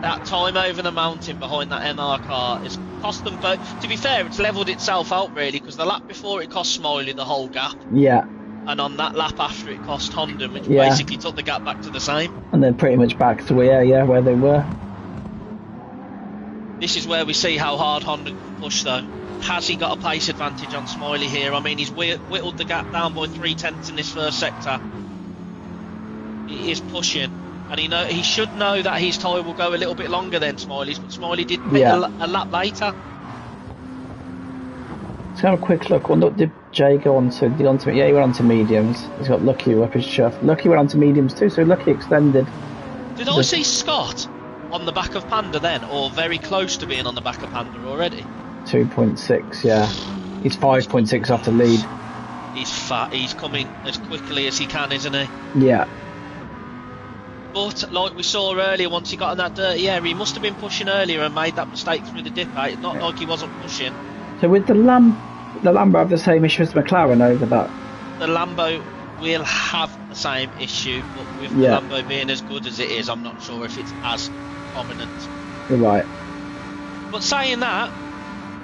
That time over the mountain behind that MR car has cost them both. To be fair, it's levelled itself out really, because the lap before it cost Smiley the whole gap. Yeah. And on that lap after it cost Honda, which basically took the gap back to the same. And they're pretty much back to where they were. This is where we see how hard Honda can push though. Has he got a pace advantage on Smiley here? I mean, he's whittled the gap down by 0.3 in this first sector. He is pushing, and he should know that his tyre will go a little bit longer than Smiley's, but Smiley did pit a lap later. Let's have a quick look. Well, did Jay go on to the ultimate? Yeah, he went on to mediums. He's got Lucky up his chuff. Lucky went on to mediums too, so Lucky extended. Did I see Scott on the back of Panda then, or very close to being on the back of Panda already? 2.6, yeah. He's 5.6 off the lead. He's fat. He's coming as quickly as he can, isn't he? Yeah. But like we saw earlier, once he got in that dirty area, he must have been pushing earlier and made that mistake through the dip out. Not like he wasn't pushing. So with the Lambo have the same issue as McLaren over that? The Lambo will have the same issue, but with the Lambo being as good as it is, I'm not sure if it's as prominent. You're right. But saying that,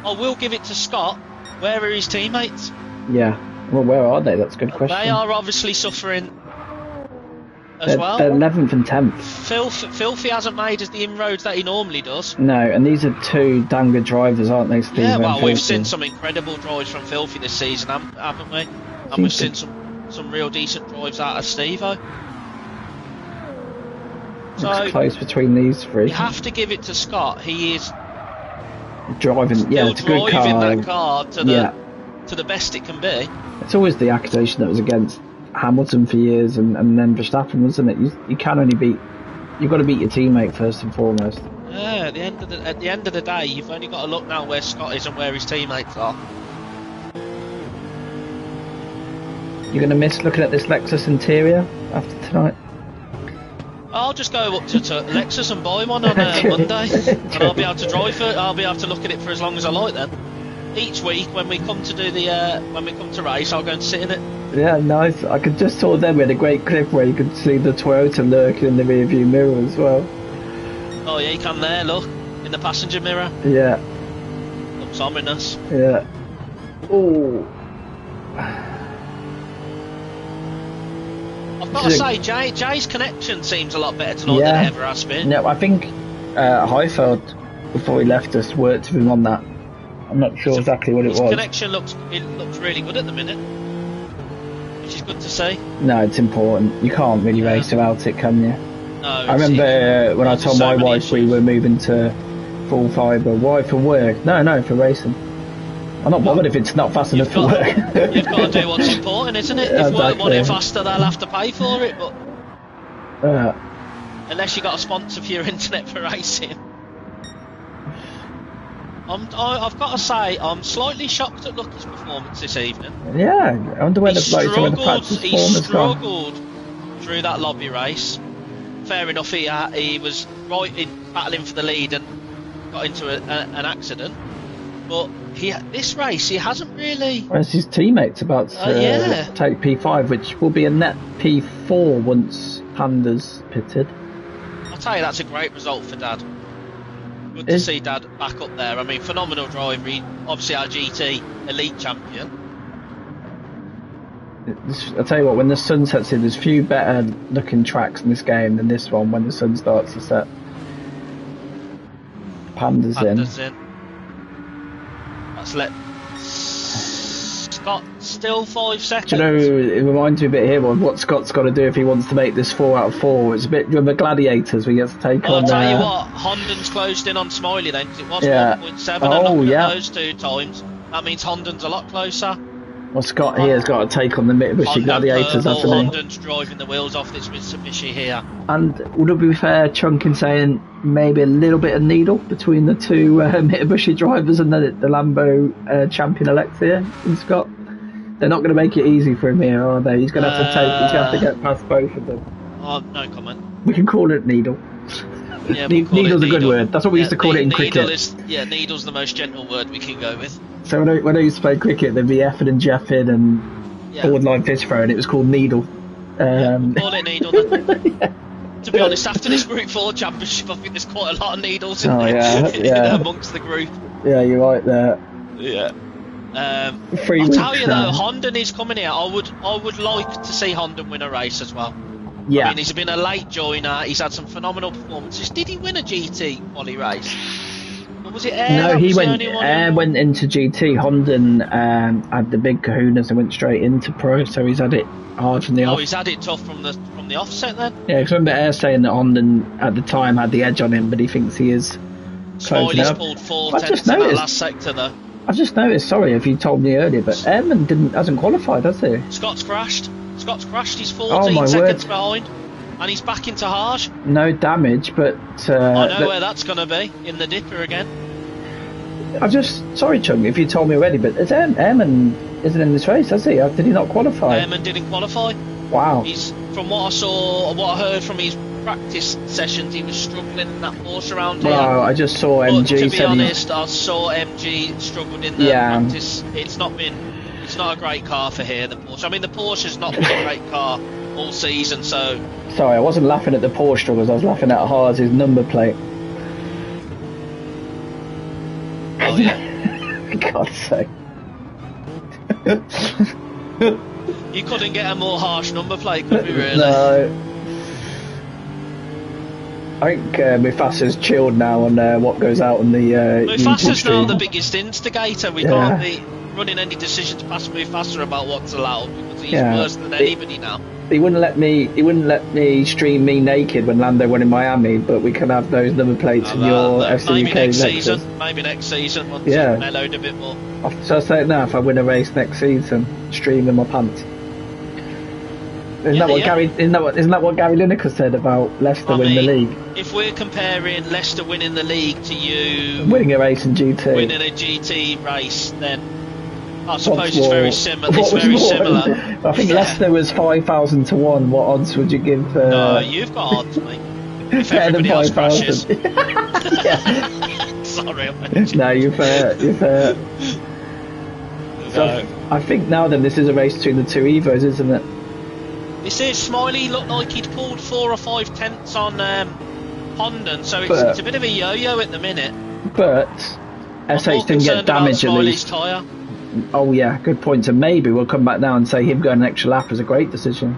I will give it to Scott. Where are his teammates? Yeah. Well, where are they? That's a good question. They are obviously suffering as they're, well. They're 11th and 10th. Filthy hasn't made as the inroads that he normally does. No, and these are two damn good drivers, aren't they, Steve? Yeah, well, we've seen some incredible drives from Filthy this season, haven't we? And we've seen some real decent drives out of Steve-O. So it's close between these three. You have to give it to Scott. He is driving. Yeah, it's a good car. Driving that car to the best it can be. It's always the accusation that was against Hamilton for years, and then Verstappen, wasn't it? You can only beat. You've got to beat your teammate first and foremost. Yeah, at the end of the day, you've only got to look now where Scott is and where his teammates are. You're going to miss looking at this Lexus interior after tonight? I'll just go up to Lexus and buy one on Monday, and I'll be able to drive it. I'll be able to look at it for as long as I like. Then each week when we come to do when we come to race, I'll go and sit in it. Yeah, nice. I could just saw them with a great clip where you could see the Toyota lurking in the rear view mirror as well. Oh yeah, you can there. Look in the passenger mirror. Yeah. Looks ominous. Yeah. Oh. I've got to say, Jay's connection seems a lot better tonight than it ever has been. No, I think Highfield, before he left us, worked with him on that. I'm not sure exactly what it was. His connection looks really good at the minute, which is good to see. No, it's important. You can't really race without it, can you? No. I remember when I told my wife we were moving to full fibre. Why, for work? No, for racing. I'm not bothered if it's not fast enough for work. You've got to do what's important, isn't it? If work want it faster, they'll have to pay for it. But unless you got a sponsor for your internet for racing. I've got to say, I'm slightly shocked at Lucky's performance this evening. Yeah, I wonder where the practice he struggled through that lobby race. Fair enough, he was right in battling for the lead and got into an accident. But this race, he hasn't really. Whereas his teammate's about to take P5, which will be a net P4 once Panda's pitted. I'll tell you, that's a great result for Dad. Good to see Dad back up there. I mean, phenomenal driver. Obviously our GT elite champion. I'll tell you what, when the sun sets in, there's few better looking tracks in this game than this one when the sun starts to set. Panda's in. Let's let Scott still 5 seconds. Do you know, it reminds me a bit here of what Scott's got to do if he wants to make this 4 out of 4. It's a bit with the Gladiators where he has to take on. I'll tell you what, Honden's closed in on Smiley then, because it was 1.7 and those 2 times. That means Honden's a lot closer. Well, Scott here has got to take on the Mitsubishi Gladiators, hasn't he? Honden's driving the wheels off this Mitsubishi here. And would it be fair, Chunk, in saying maybe a little bit of needle between the two Mitsubishi drivers and the Lambo champion-elect here in Scott? They're not going to make it easy for him here, are they? He's going to have to he's going to have to get past both of them. Oh, no comment. We can call it needle. Yeah, needle's a good word. That's what we used to call it in cricket. Needle's the most gentle word we can go with. So when I used to play cricket, there'd be effing and jeffing and forward line pitch throw, and it was called needle. We'll call it needle then. To be honest, after this Group 4 Championship, I think there's quite a lot of needles in amongst the group. Yeah, you're right there. Yeah. I'll tell you though, Honda is coming here. I would like to see Honda win a race as well. Yeah. I mean, he's been a late joiner. He's had some phenomenal performances. Did he win a GT quali race? Or was it Air? No, he went. Air went into GT. Honda had the big kahunas and went straight into Pro. So he's had it hard from the off. Oh, he's had it tough from the offset then. Yeah, because I remember Air saying that Honda at the time had the edge on him, but he thinks he is. Smiley's pulled 4 tenths in that last sector though. I just noticed, sorry if you told me earlier, but Ehrman hasn't qualified, has he? Scott's crashed. He's 14 seconds behind. And he's back into harsh. No damage, but... I know where that's going to be, in the dipper again. Sorry, Chung, if you told me already, but Ehrman isn't in this race, has he? Did he not qualify? Ehrman didn't qualify. Wow. From what I saw, what I heard from his practice sessions, he was struggling in that Porsche around here. Well, I just saw MG. But to be honest, I saw MG struggled in the practice. It's not a great car for here, the Porsche. I mean, the Porsche's not been a great car all season, so... Sorry, I wasn't laughing at the Porsche struggles, I was laughing at Haas's number plate. Oh, yeah. For God's sake. You couldn't get a more harsh number plate, could we, really? No. I think Mufasa's chilled now on what goes out on the Mufasa's now the biggest instigator. We can't be running any decisions past Mufasa about what's allowed, because he's worse than anybody now. He wouldn't let me stream me naked when Lando went in Miami, but we can have those number plates in your maybe next season. Maybe next season once it's mellowed a bit more. So I say it now, if I win a race next season, stream in my pants. Isn't that what Gary Lineker said about Leicester winning the league? If we're comparing Leicester winning the league to you winning a race in GT, winning a GT race, then I suppose it's very similar. I think Leicester was 5,000 to 1. What odds would you give? No, you've got odds, mate. If everybody else crashes. Sorry. No, you're fair. So I think now then this is a race between the two Evos, isn't it? This is Smiley looked like he'd pulled 4 or 5 tenths on Honda, so it's a bit of a yo-yo at the minute. But SH didn't get damage at least. Tyre. Oh yeah, good point. So maybe we'll come back now and say him going an extra lap was a great decision.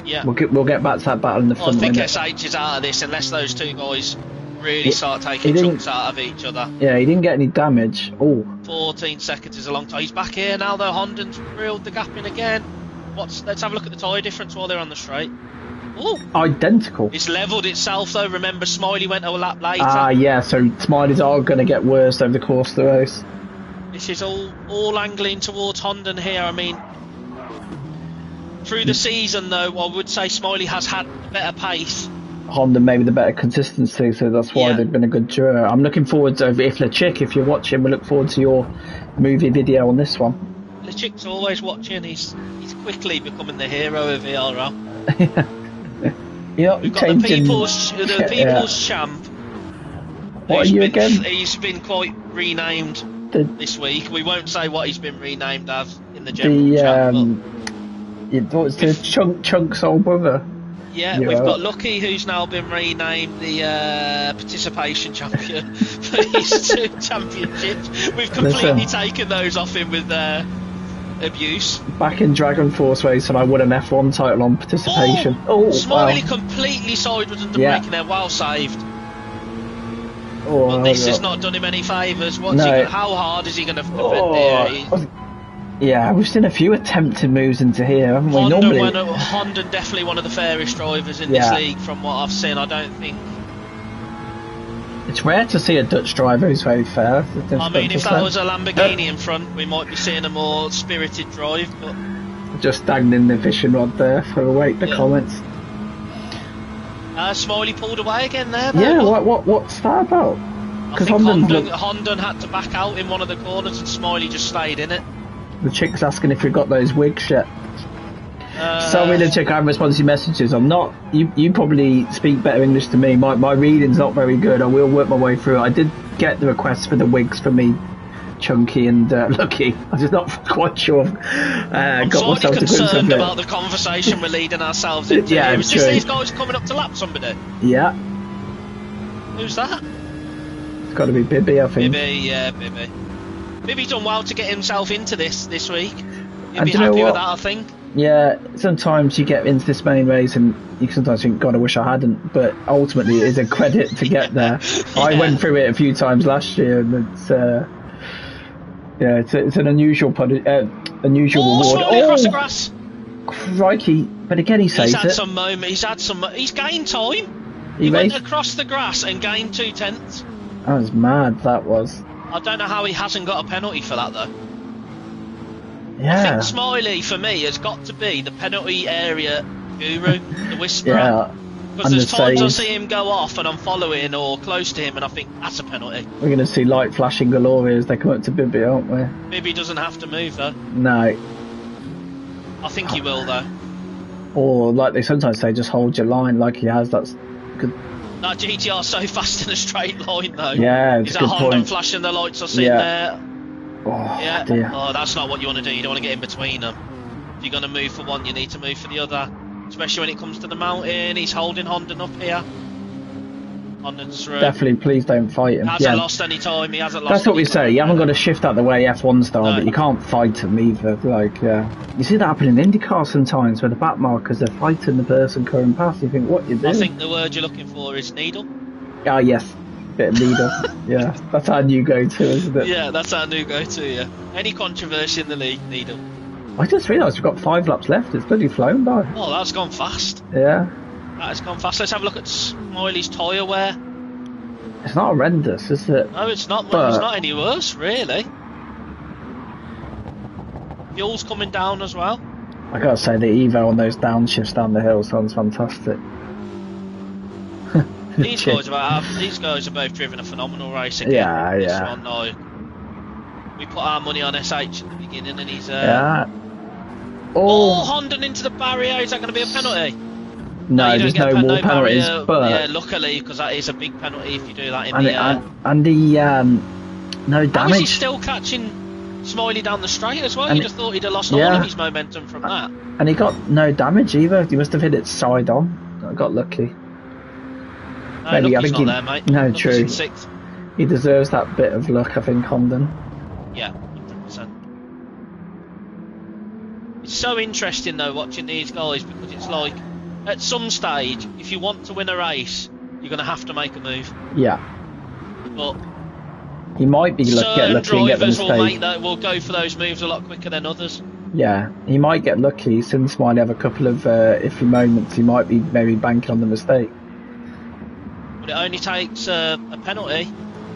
Yeah. We'll get back to that battle in the front. I think SH is out of this unless those two guys really start taking chunks out of each other. Yeah, he didn't get any damage. 14 seconds is a long time. He's back here now though. Honda's reeled the gap in again. Let's have a look at the tyre difference while they're on the straight. Ooh. Identical. It's levelled itself though. Remember, Smiley went a lap later. Yeah, so Smiley's are going to get worse over the course of the race. This is all angling towards Honda here. I mean, through the season though, I would say Smiley has had better pace. Honda maybe the better consistency, so that's why they've been a good duo. I'm looking forward to, if LeChick, if you're watching, we look forward to your movie video on this one. LeChick's always watching. He's quickly becoming the hero of ERL. We've got the people's champ. What are you again? He's been quite renamed this week. We won't say what he's been renamed as in the general chat. What's the Chunk's old brother? Yeah, we've got Lucky, who's now been renamed the participation champion for his 2 championships. We've completely taken those off him with abuse. Back in Dragon Force racing, I won an F1 title on participation. Smiley completely sideways under braking there, well saved. But this has not done him any favours. How hard is he going to defend here? Yeah, we've seen a few attempted moves into here, haven't we? Honda definitely one of the fairest drivers in this league from what I've seen. I don't think... It's rare to see a Dutch driver who's very fair. I mean, if that was a Lamborghini in front, we might be seeing a more spirited drive, but... Just dangling the fishing rod there for await the comments. Smiley pulled away again there, though. Yeah, what's that about? I think Honda had to back out in one of the corners and Smiley just stayed in it. The chick's asking if we've got those wigs yet. Sorry, the chick, I haven't responded to your messages. I'm not. You probably speak better English than me. My reading's not very good. I will work my way through it. I did get the requests for the wigs for me, Chunky and Lucky. I'm just not quite sure. I'm slightly concerned about the conversation we're leading ourselves into. Yeah, it's just these guys coming up to lap somebody. Yeah. Who's that? It's got to be Bibby, I think. Bibby. Bibby's done well to get himself into this week. You'll be happy with that, I think. Yeah, sometimes you get into this main race and you sometimes think, God, I wish I hadn't. But ultimately, it is a credit to get there. I went through it a few times last year, and it's an unusual reward. Across the grass. Crikey! But again, he saves it. He's gained time. He went across the grass and gained 2 tenths. That was mad. That was. I don't know how he hasn't got a penalty for that though. Yeah. I think Smiley for me has got to be the penalty area guru, the whisperer. Yeah. Because there's times I see him go off and I'm following or close to him and I think that's a penalty. We're going to see light flashing galore as they come up to Bibby, aren't we? Bibby doesn't have to move though. No. I think he will though. Or like they sometimes say, just hold your line like he has. That's good. That GTR's so fast in a straight line though. Yeah, it's Is a that good Honda point. flashing the lights I've seen there? Oh, yeah. dear. Oh, that's not what you want to do. You don't want to get in between them. If you're going to move for one, you need to move for the other. Especially when it comes to the mountain. He's holding Honda up here. Honda's through. Definitely, please don't fight him. He hasn't lost any time. He hasn't lost. That's what we say. You haven't got to shift out the way F1 style, No. but you can't fight him either. Like, you see that happen in IndyCar sometimes, where the back markers are fighting the person coming past. You think, what you doing? I think the word you're looking for is needle. Ah, yes. Bit of needle. Yeah, that's our new go-to, isn't it? Yeah, that's our new go-to, yeah. Any controversy in the league, needle. I just realised we've got 5 laps left. It's bloody flown by. Oh, that's gone fast. Yeah. That has gone fast. Let's have a look at Smiley's tyre wear. It's not horrendous, is it? No, it's not. But... it's not any worse, really. Fuel's coming down as well. I gotta say, the Evo on those downshifts down the hill sounds fantastic. These guys have both driven a phenomenal race again. Yeah, this yeah. one, no. We put our money on SH at the beginning and he's... Yeah. Oh, Honda into the barrier. Is that going to be a penalty? No, there's no more penalties, barrier, but... Yeah, luckily, because that is a big penalty if you do that in and the... no damage. How is he still catching Smiley down the straight as well? And you just thought he'd have lost all of his momentum from that. And he got no damage either. He must have hit it side on. I got lucky. No, Maybe, lucky's not there, mate. No, Lucky's true. in 6th. He deserves that bit of luck, I think, Condon. Yeah, 100%. It's so interesting though watching these guys because it's like at some stage, if you want to win a race, you're going to have to make a move. Yeah. But he might be get lucky and get the mistake. Will go for those moves a lot quicker than others. Yeah, he might get lucky. Since Smiley have a couple of iffy moments, he might be maybe banking on the mistake. But it only takes a penalty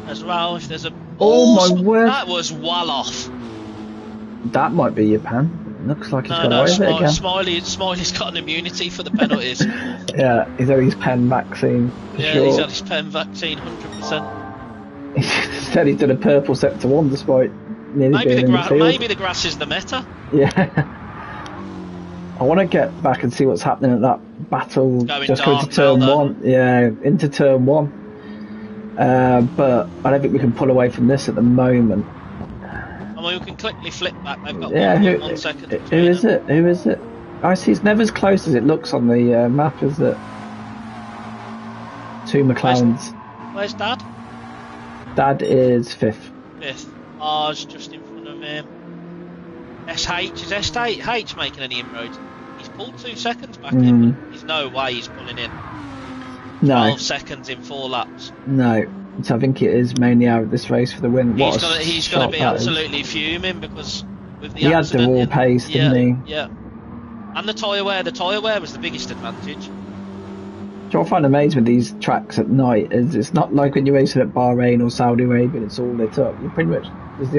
as well. If there's a my word! That was well off. That might be your pan. Looks like he's got away with it again. Smiley's got an immunity for the penalties. Yeah, he's had his pen vaccine. Yeah, sure. He's had his pen vaccine 100%. He said he did a purple sector 1 despite nearly being in the field. Maybe the grass is the meta. Yeah. I want to get back and see what's happening at that battle just going to turn 1. Yeah, into turn 1. But I don't think we can pull away from this at the moment. I mean, we can quickly flip back. They've got 1 second. Who is it? Who is it? I see it's never as close as it looks on the map, is it? 2 McLarens. Where's Dad? Dad is 5th. 5th. R's just in front of him. SH, is SH making any inroads? He's pulled 2 seconds back in. There's no way he's pulling in. No. 12 seconds in 4 laps. No. So I think it is mainly out of this race for the win. He's going to be absolutely fuming because with the accident, had the raw pace, didn't he? Yeah. And the tyre wear was the biggest advantage. What I find amazing with these tracks at night is it's not like when you're racing at Bahrain or Saudi Arabia and it's all lit up. You pretty much there's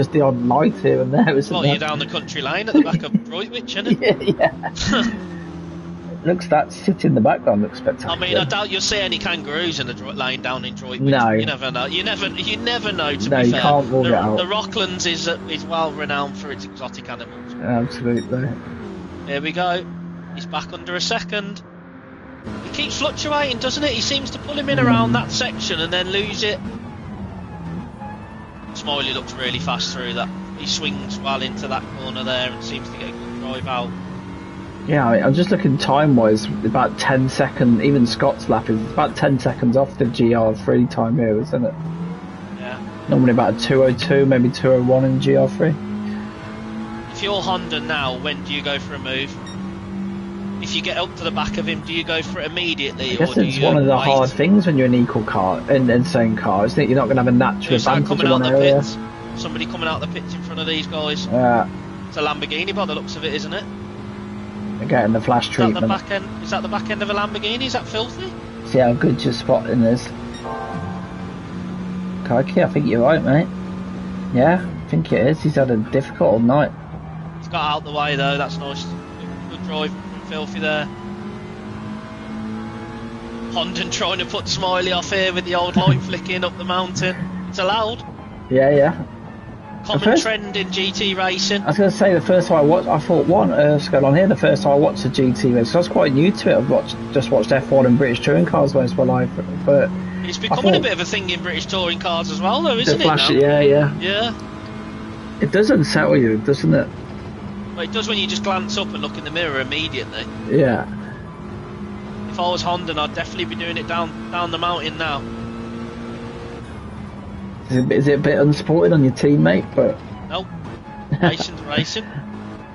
the odd light here and there, isn't there? You're down the country lane at the back of Droitwich, isn't it? Yeah. That city in the background looks spectacular. I mean, I doubt you'll see any kangaroos in the lane down in Droitwich. No. You never know. You never know. To be fair, you can't rule it out. The Rocklands is well renowned for its exotic animals. Absolutely. Here we go. He's back under a second. He keeps fluctuating, doesn't it? He seems to pull him in around that section and then lose it. Smiley looks really fast through that. He swings well into that corner there and seems to get a good drive out. Yeah, I'm just looking time-wise, about 10 seconds, even Scott's lap is about 10 seconds off the GR3 time here, isn't it? Yeah. Normally about a 202, maybe 201 in GR3. If you're Honda now, when do you go for a move? If you get up to the back of him, do you go for it immediately? I guess it's one of the hard things when you're an equal car, in same car, isn't it? You're not going to have a natural advantage in one area. Pits? Somebody coming out the pits in front of these guys. It's a Lamborghini by the looks of it, isn't it? They're getting the flash treatment. Is that the back end of a Lamborghini? Is that filthy? See how good your spotting is. Crikey, I think you're right, mate. Yeah, I think it is. He's had a difficult night. He's got out the way though, that's nice. Good drive from Filthy there. Hondon trying to put Smiley off here with the old light flicking up the mountain. It's allowed. Yeah. Common trend in GT racing. I was going to say, the first time I watched, I thought, what on earth's going on here? The first time I watched a GT race, so I was quite new to it. I've just watched F1 and British touring cars most of my life, but it's becoming a bit of a thing in British touring cars as well, though, isn't it? Now? Yeah. It does unsettle you, doesn't it? Well, it does when you just glance up and look in the mirror immediately. Yeah. If I was Honda, I'd definitely be doing it down the mountain now. Is it a bit unsported on your teammate? But no, racing's racing.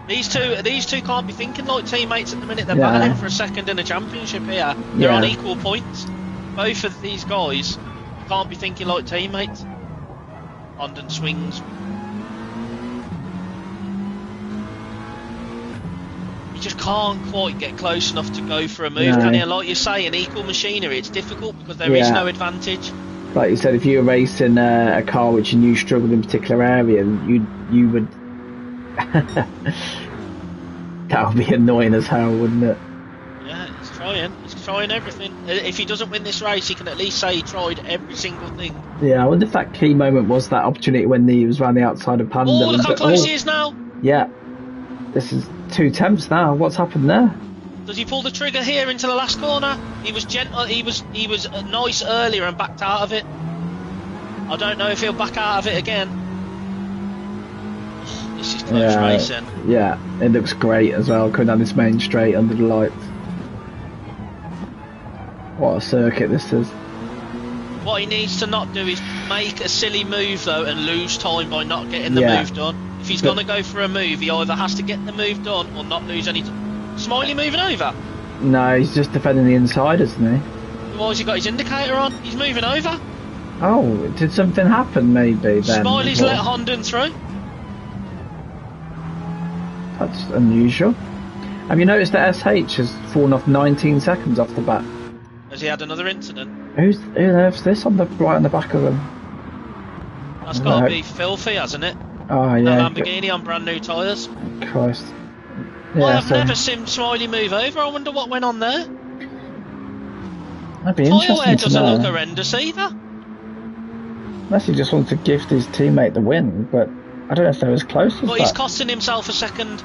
These two can't be thinking like teammates at the minute. They're battling for a second in a championship here. They're on equal points. Both of these guys can't be thinking like teammates. London swings. You just can't quite get close enough to go for a move, can you? Like you say, in equal machinery, it's difficult because there is no advantage. Like you said, if you were racing a car which you knew struggled in a particular area, you would. That would be annoying as hell, wouldn't it? Yeah, he's trying everything. If he doesn't win this race, he can at least say he tried every single thing. Yeah, I wonder if that key moment was that opportunity when he was around the outside of Panda. Oh, look how close he is now! Yeah, this is 2 attempts now. What's happened there? Does he pull the trigger here into the last corner? He was gentle. He was nice earlier and backed out of it. I don't know if he'll back out of it again. Oh, this is close racing. Yeah, it looks great as well. Coming down this main straight under the lights. What a circuit this is. What he needs to not do is make a silly move though and lose time by not getting the move done. If he's going to go for a move, he either has to get the move done or not lose any time. Smiley moving over? No, he's just defending the inside, isn't he? Why has he got his indicator on? He's moving over. Oh, did something happen maybe then? Smiley's let Hondon through. That's unusual. Have you noticed that SH has fallen off 19 seconds off the bat? Has he had another incident? Who has this on the right on the back of him? That's got to be Filthy, hasn't it? Oh yeah. That Lamborghini on brand new tyres. Christ. Yeah, I've never seen Smiley move over. I wonder what went on there. That'd be interesting. Tyre wear doesn't look horrendous either. Unless he just wants to gift his teammate the win, but I don't know if they're as close as that. But he's costing himself a second.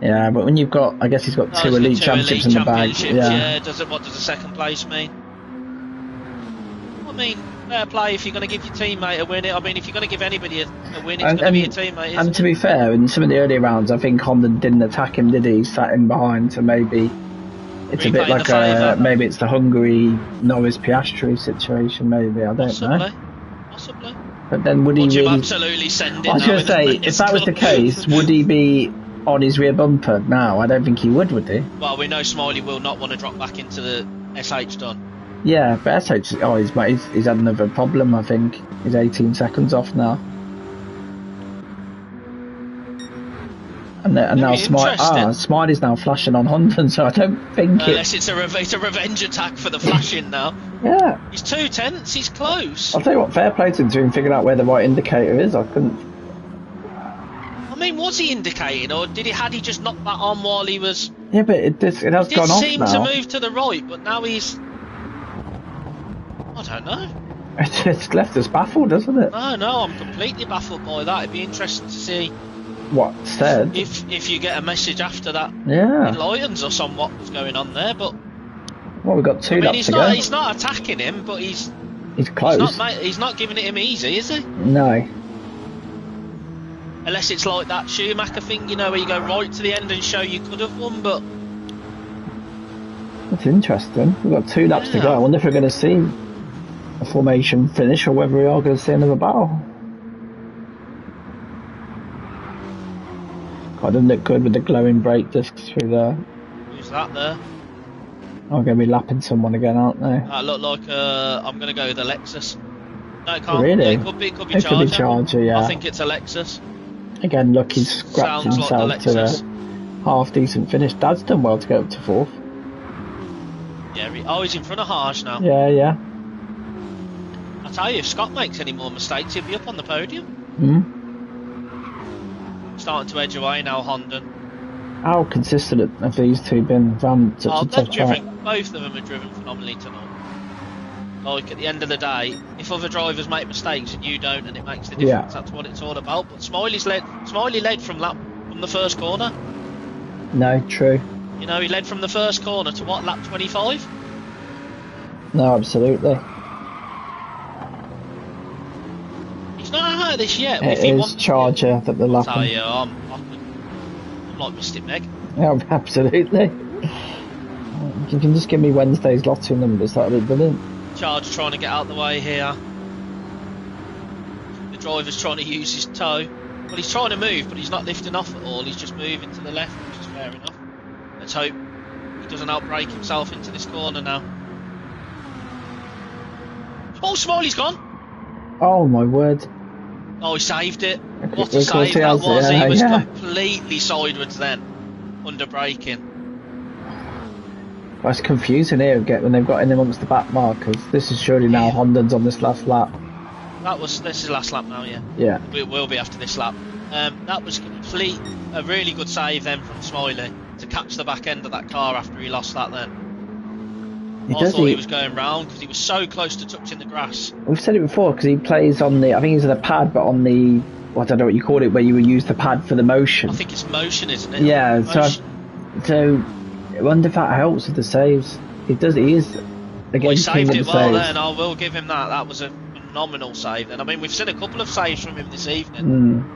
Yeah, but when you've got, I guess he's got two elite championships in the bag. Yeah. What does a second place mean? I mean, fair play if you're going to give your teammate a win. I mean, if you're going to give anybody a win, it's going to be your teammate. And to be fair, in some of the earlier rounds, I think Honda didn't attack him, did he? He sat in behind, so maybe it's a bit like maybe it's the Hungary Norris Piastri situation. Maybe I don't know. Possibly. But then would he really? Absolutely send it. I was going to say, if that was the case, would he be on his rear bumper now? I don't think he would he? Well, we know Smiley will not want to drop back into the SH done. Yeah, but SH, he's had another problem, I think. He's 18 seconds off now. And now Smiley's now flashing on Honda, so I don't think unless it's a revenge attack for the flashing now. Yeah. He's 2 tenths, he's close. I'll tell you what, fair play to him to figure out where the right indicator is. I couldn't... I mean, was he indicating, or had he just knocked that on while he was... Yeah, but it has gone off now. He seemed to move to the right, but now he's... I don't know. It's left us baffled, doesn't it? No, I'm completely baffled by that. It'd be interesting to see what said. If you get a message after that, enlightens us on what was going on there. But we've got 2 laps to go. He's not attacking him, but he's close. He's not giving it him easy, is he? No. Unless it's like that Schumacher thing, where you go right to the end and show you could have won, but... That's interesting. We've got 2 laps to go. I wonder if we're going to see a formation finish or whether we are going to see another battle. God, doesn't look good with the glowing brake discs through there. Who's that there? I'm going to be lapping someone again, aren't they? That look like I'm going to go with a Lexus. No, it can't. Really? Yeah, it could be Charger. It could be Charger, yeah. I think it's a Lexus. Again, look, he's scrapped himself to a half-decent finish. Dad's done well to get up to 4th. Yeah, he's in front of Harsh now. Yeah. I tell you, if Scott makes any more mistakes, he'll be up on the podium. Starting to edge away now, Honda. How consistent have these two been around such a tough track? Both of them are driven phenomenally tonight. Like, at the end of the day, if other drivers make mistakes and you don't, and it makes the difference, that's what it's all about. But Smiley led from the first corner. No, true. You know, he led from the first corner to what, lap 25? No, absolutely. He's not out of this yet. It is Charger that they're lapping. Oh yeah, I'm like Mystic Meg. Yeah, absolutely. You can just give me Wednesday's lottery numbers, that would be brilliant. Charger trying to get out the way here. The driver's trying to use his toe. Well, he's trying to move, but he's not lifting off at all. He's just moving to the left, which is fair enough. Let's hope he doesn't outbrake himself into this corner now. Oh, Smiley's gone! Oh my word. Oh, he saved it. Okay, What a save that was. Yeah, he was yeah. completely sideways then, under braking. It's confusing here when they've got in amongst the back markers. This is surely now Honda's on this last lap. This is last lap now, yeah. Yeah. It will be after this lap. That was a really good save then from Smiley to catch the back end of that car after he lost that then. I thought he was going round because he was so close to touching the grass. We've said it before because he plays on I think he's on the pad, but on the, I don't know what you call it, where you would use the pad for the motion. I think it's motion, isn't it? Yeah, so I wonder if that helps with the saves. He is again. He saved it well then. I will give him that. That was a phenomenal save. And I mean, we've seen a couple of saves from him this evening.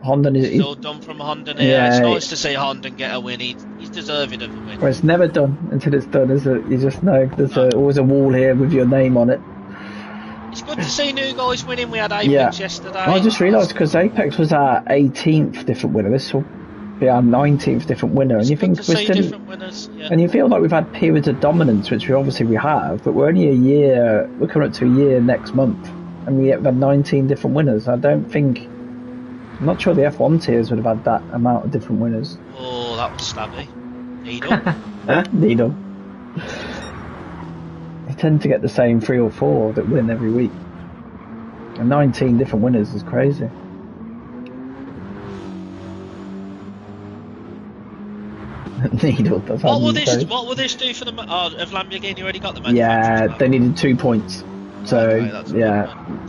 Honda is still done from Honda here. Yeah, it's nice to see Honda get a win. He's deserving of a win. Well, it's never done until it's done, is it? You just know there's always a wall here with your name on it. It's good to see new guys winning. We had Apex yesterday. I just realised because Apex was our 18th different winner. This will be our 19th different winner, and you think we're still different winners. Yeah. And you feel like we've had periods of dominance, which we have, but we're only a year. We're coming up to a year next month, and we have had 19 different winners. I'm not sure the F1 tiers would have had that amount of different winners. Oh, that was stabby. Needle. Needle. They tend to get the same 3 or 4 that win every week. And 19 different winners is crazy. Needle. What will this do for the? Have Lamborghini already got the manufacturer's Yeah, they needed 2 points. So okay,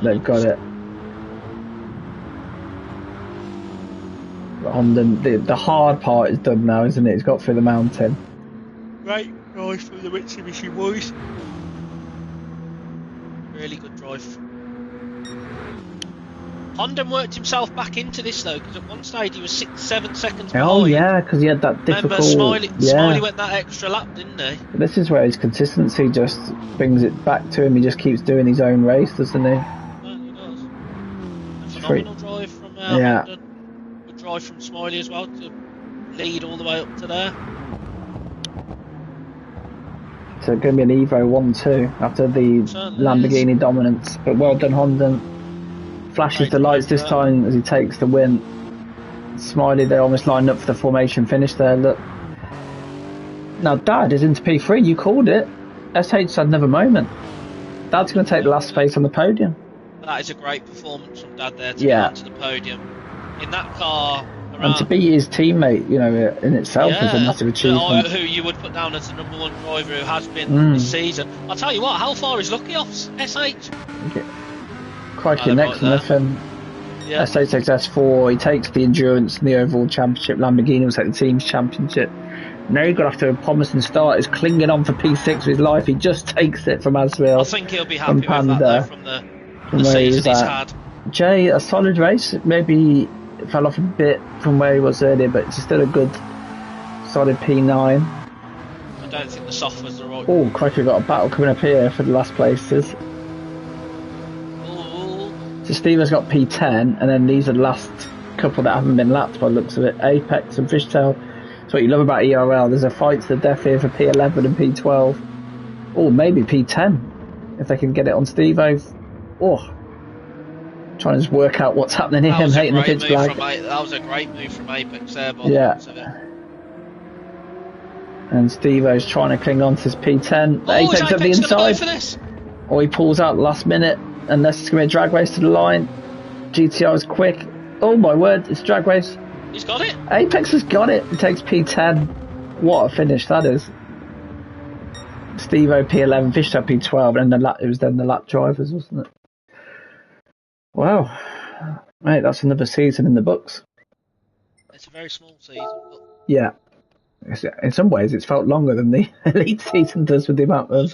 they've got it. The hard part is done now, isn't it? It's got through the mountain. Right, drive from the Mitsubishi boys. Really good drive. Honda worked himself back into this though, because at one stage he was 6-7 seconds behind. Oh yeah, because he had that difficult. Remember, Smiley went that extra lap, didn't he? This is where his consistency just brings it back to him. He just keeps doing his own race, doesn't he? Yeah, he does. A phenomenal drive from Honda. Drive from Smiley as well to lead all the way up to there. So it's going to be an Evo 1-2 after the Lamborghini dominance. But well done, Honda. Flashes the lights this time as he takes the win. Smiley, they're almost lined up for the formation finish there. Look. Now Dad is into P3. You called it. SH had another moment. Dad's going to take the last space on the podium. That is a great performance from Dad there to get onto the podium. In that car, and to beat his teammate, in itself is a massive achievement. Who you would put down as the number 1 driver who has been this season. I'll tell you what, how far is Lucky off SH? Crikey, next one with him. SH takes S4, he takes the endurance and the overall championship. Lamborghini will take the team's championship. Now you've got after a promising start, is clinging on for P6 with his life. He just takes it from Asriel. I think he'll be happy with that though, from the season he's had. Jay, a solid race, maybe fell off a bit from where he was earlier, but it's still a good solid P9. I don't think the soft was the right. Oh, crikey, we've got a battle coming up here for the last places. So Steve has got P10, and then these are the last couple that haven't been lapped by the looks of it. Apex and Fishtail. That's what you love about ERL. There's a fight to the death here for P11 and P12. Oh, maybe P10 if they can get it on Steve-O. Oh. Trying to just work out what's happening here. I'm hating the pitch black. That was a great move from Apex there, by the looks of it. And Steve-O's trying to cling on to his P10. Oh, Apex at the inside. For this? or he pulls out last minute, unless it's going to be a drag race to the line. GTR is quick. Oh my word, it's a drag race. He's got it. Apex has got it. He takes P10. What a finish that is. Steve-O P11, fished up P12, and it was then the lap drivers, wasn't it? Wow. Mate, that's another season in the books. It's a very small season. But... Yeah. In some ways, it's felt longer than the elite season does with the amount of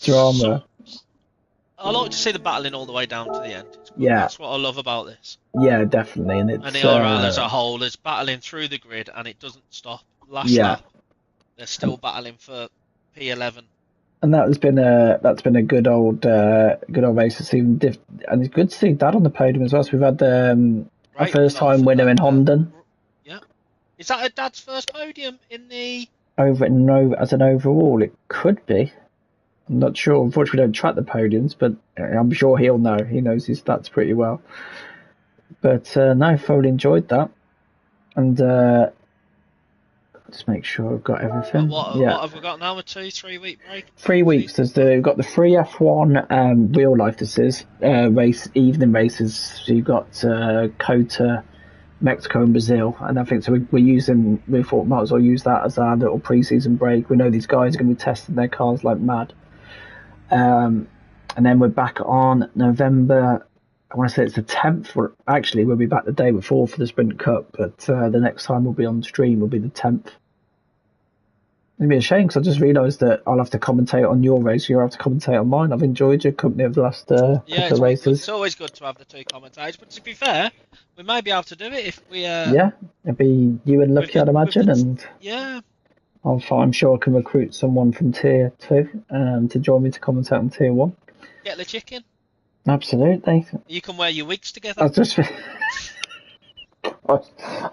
drama. I like to see the battling all the way down to the end. Yeah. That's what I love about this. Yeah, definitely. And the ERL as a whole is battling through the grid, and it doesn't stop. Last lap, they're still battling for P11. And that's been a good old race to see, and it's good to see Dad on the podium as well. So we've had our first time winner in Honda. Yeah, is that a Dad's first podium in the as an overall? It could be. I'm not sure. Unfortunately, we don't track the podiums, but I'm sure he'll know. He knows his stats pretty well. But no, thoroughly enjoyed that, and just make sure I've got everything. What have we got now? A 2-3 week break? 3 weeks. We've got the free F1 real life. This is race evening races. So you've got COTA, Mexico, and Brazil, and I think so. We thought might as well use that as our little pre-season break. We know these guys are going to be testing their cars like mad. And then we're back on November, I want to say it's the 10th. Actually, we'll be back the day before for the Sprint Cup, but the next time we'll be on stream will be the 10th. It'd be a shame because I just realised that I'll have to commentate on your race, you'll have to commentate on mine. I've enjoyed your company over the last couple of races. It's always good to have the two commentators, but to be fair, we may be able to do it if we... yeah, it'd be you and Lucky, I'd imagine, and... Yeah. I'm sure I can recruit someone from Tier 2 to join me to commentate on Tier 1. Get the chicken. Absolutely. You can wear your wigs together. I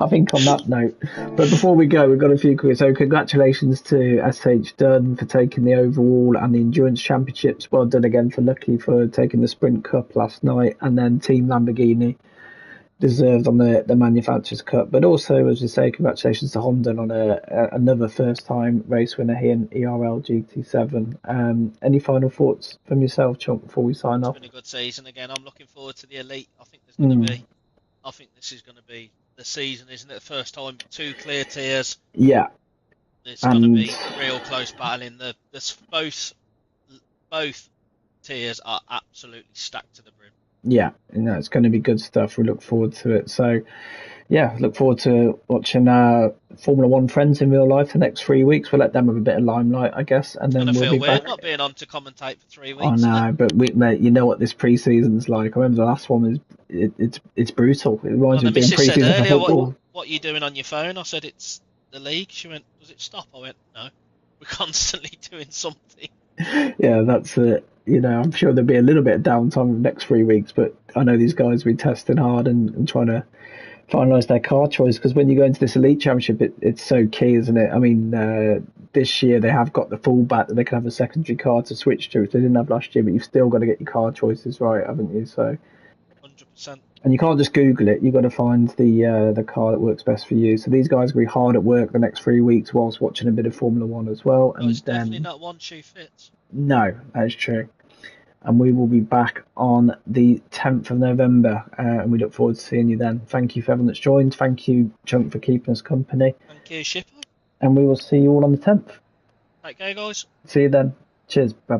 think on that note, but before we go, we've got a few quick. So congratulations to SH Dunn for taking the overall and the endurance championships. Well done again for Lucky for taking the Sprint Cup last night, and then Team Lamborghini deserved on the Manufacturers Cup. But also, as we say, congratulations to Honda on another first time race winner here in ERL GT7. Any final thoughts from yourself, Chunk, before we sign off? It's been a good season again. I'm looking forward to the elite. I think this is going to be the season, isn't it? The first time 2 clear tiers. Yeah. It's going to be real close battling. Both tiers are absolutely stacked to the brim. Yeah, it's going to be good stuff. We look forward to it. So, yeah, look forward to watching our Formula 1 friends in real life the next 3 weeks. We'll let them have a bit of limelight, I guess, and then we'll be back. Not being on to commentate for 3 weeks. I know, but mate, you know what this pre-season's like. I remember the last one it's brutal. It reminds me of being pre-season for football. What are you doing on your phone? I said it's the league. She went, does it stop? I went, no. We're constantly doing something. Yeah, that's it. I'm sure there'll be a little bit of downtime in the next 3 weeks, but I know these guys will be testing hard and trying to finalise their car choice, because when you go into this elite championship, it's so key, isn't it? I mean, this year they have got the fullback that they can have a secondary car to switch to, which they didn't have last year, but you've still got to get your car choices right, haven't you? So 100%. And you can't just Google it. You've got to find the car that works best for you. So these guys will be hard at work the next 3 weeks whilst watching a bit of Formula 1 as well. And it's definitely not one shoe fits. No, that's true. And we will be back on the 10th of November, and we look forward to seeing you then. Thank you for everyone that's joined. Thank you, Chunk, for keeping us company. Thank you, Shipper. And we will see you all on the 10th. Okay, guys. See you then. Cheers. Bye-bye.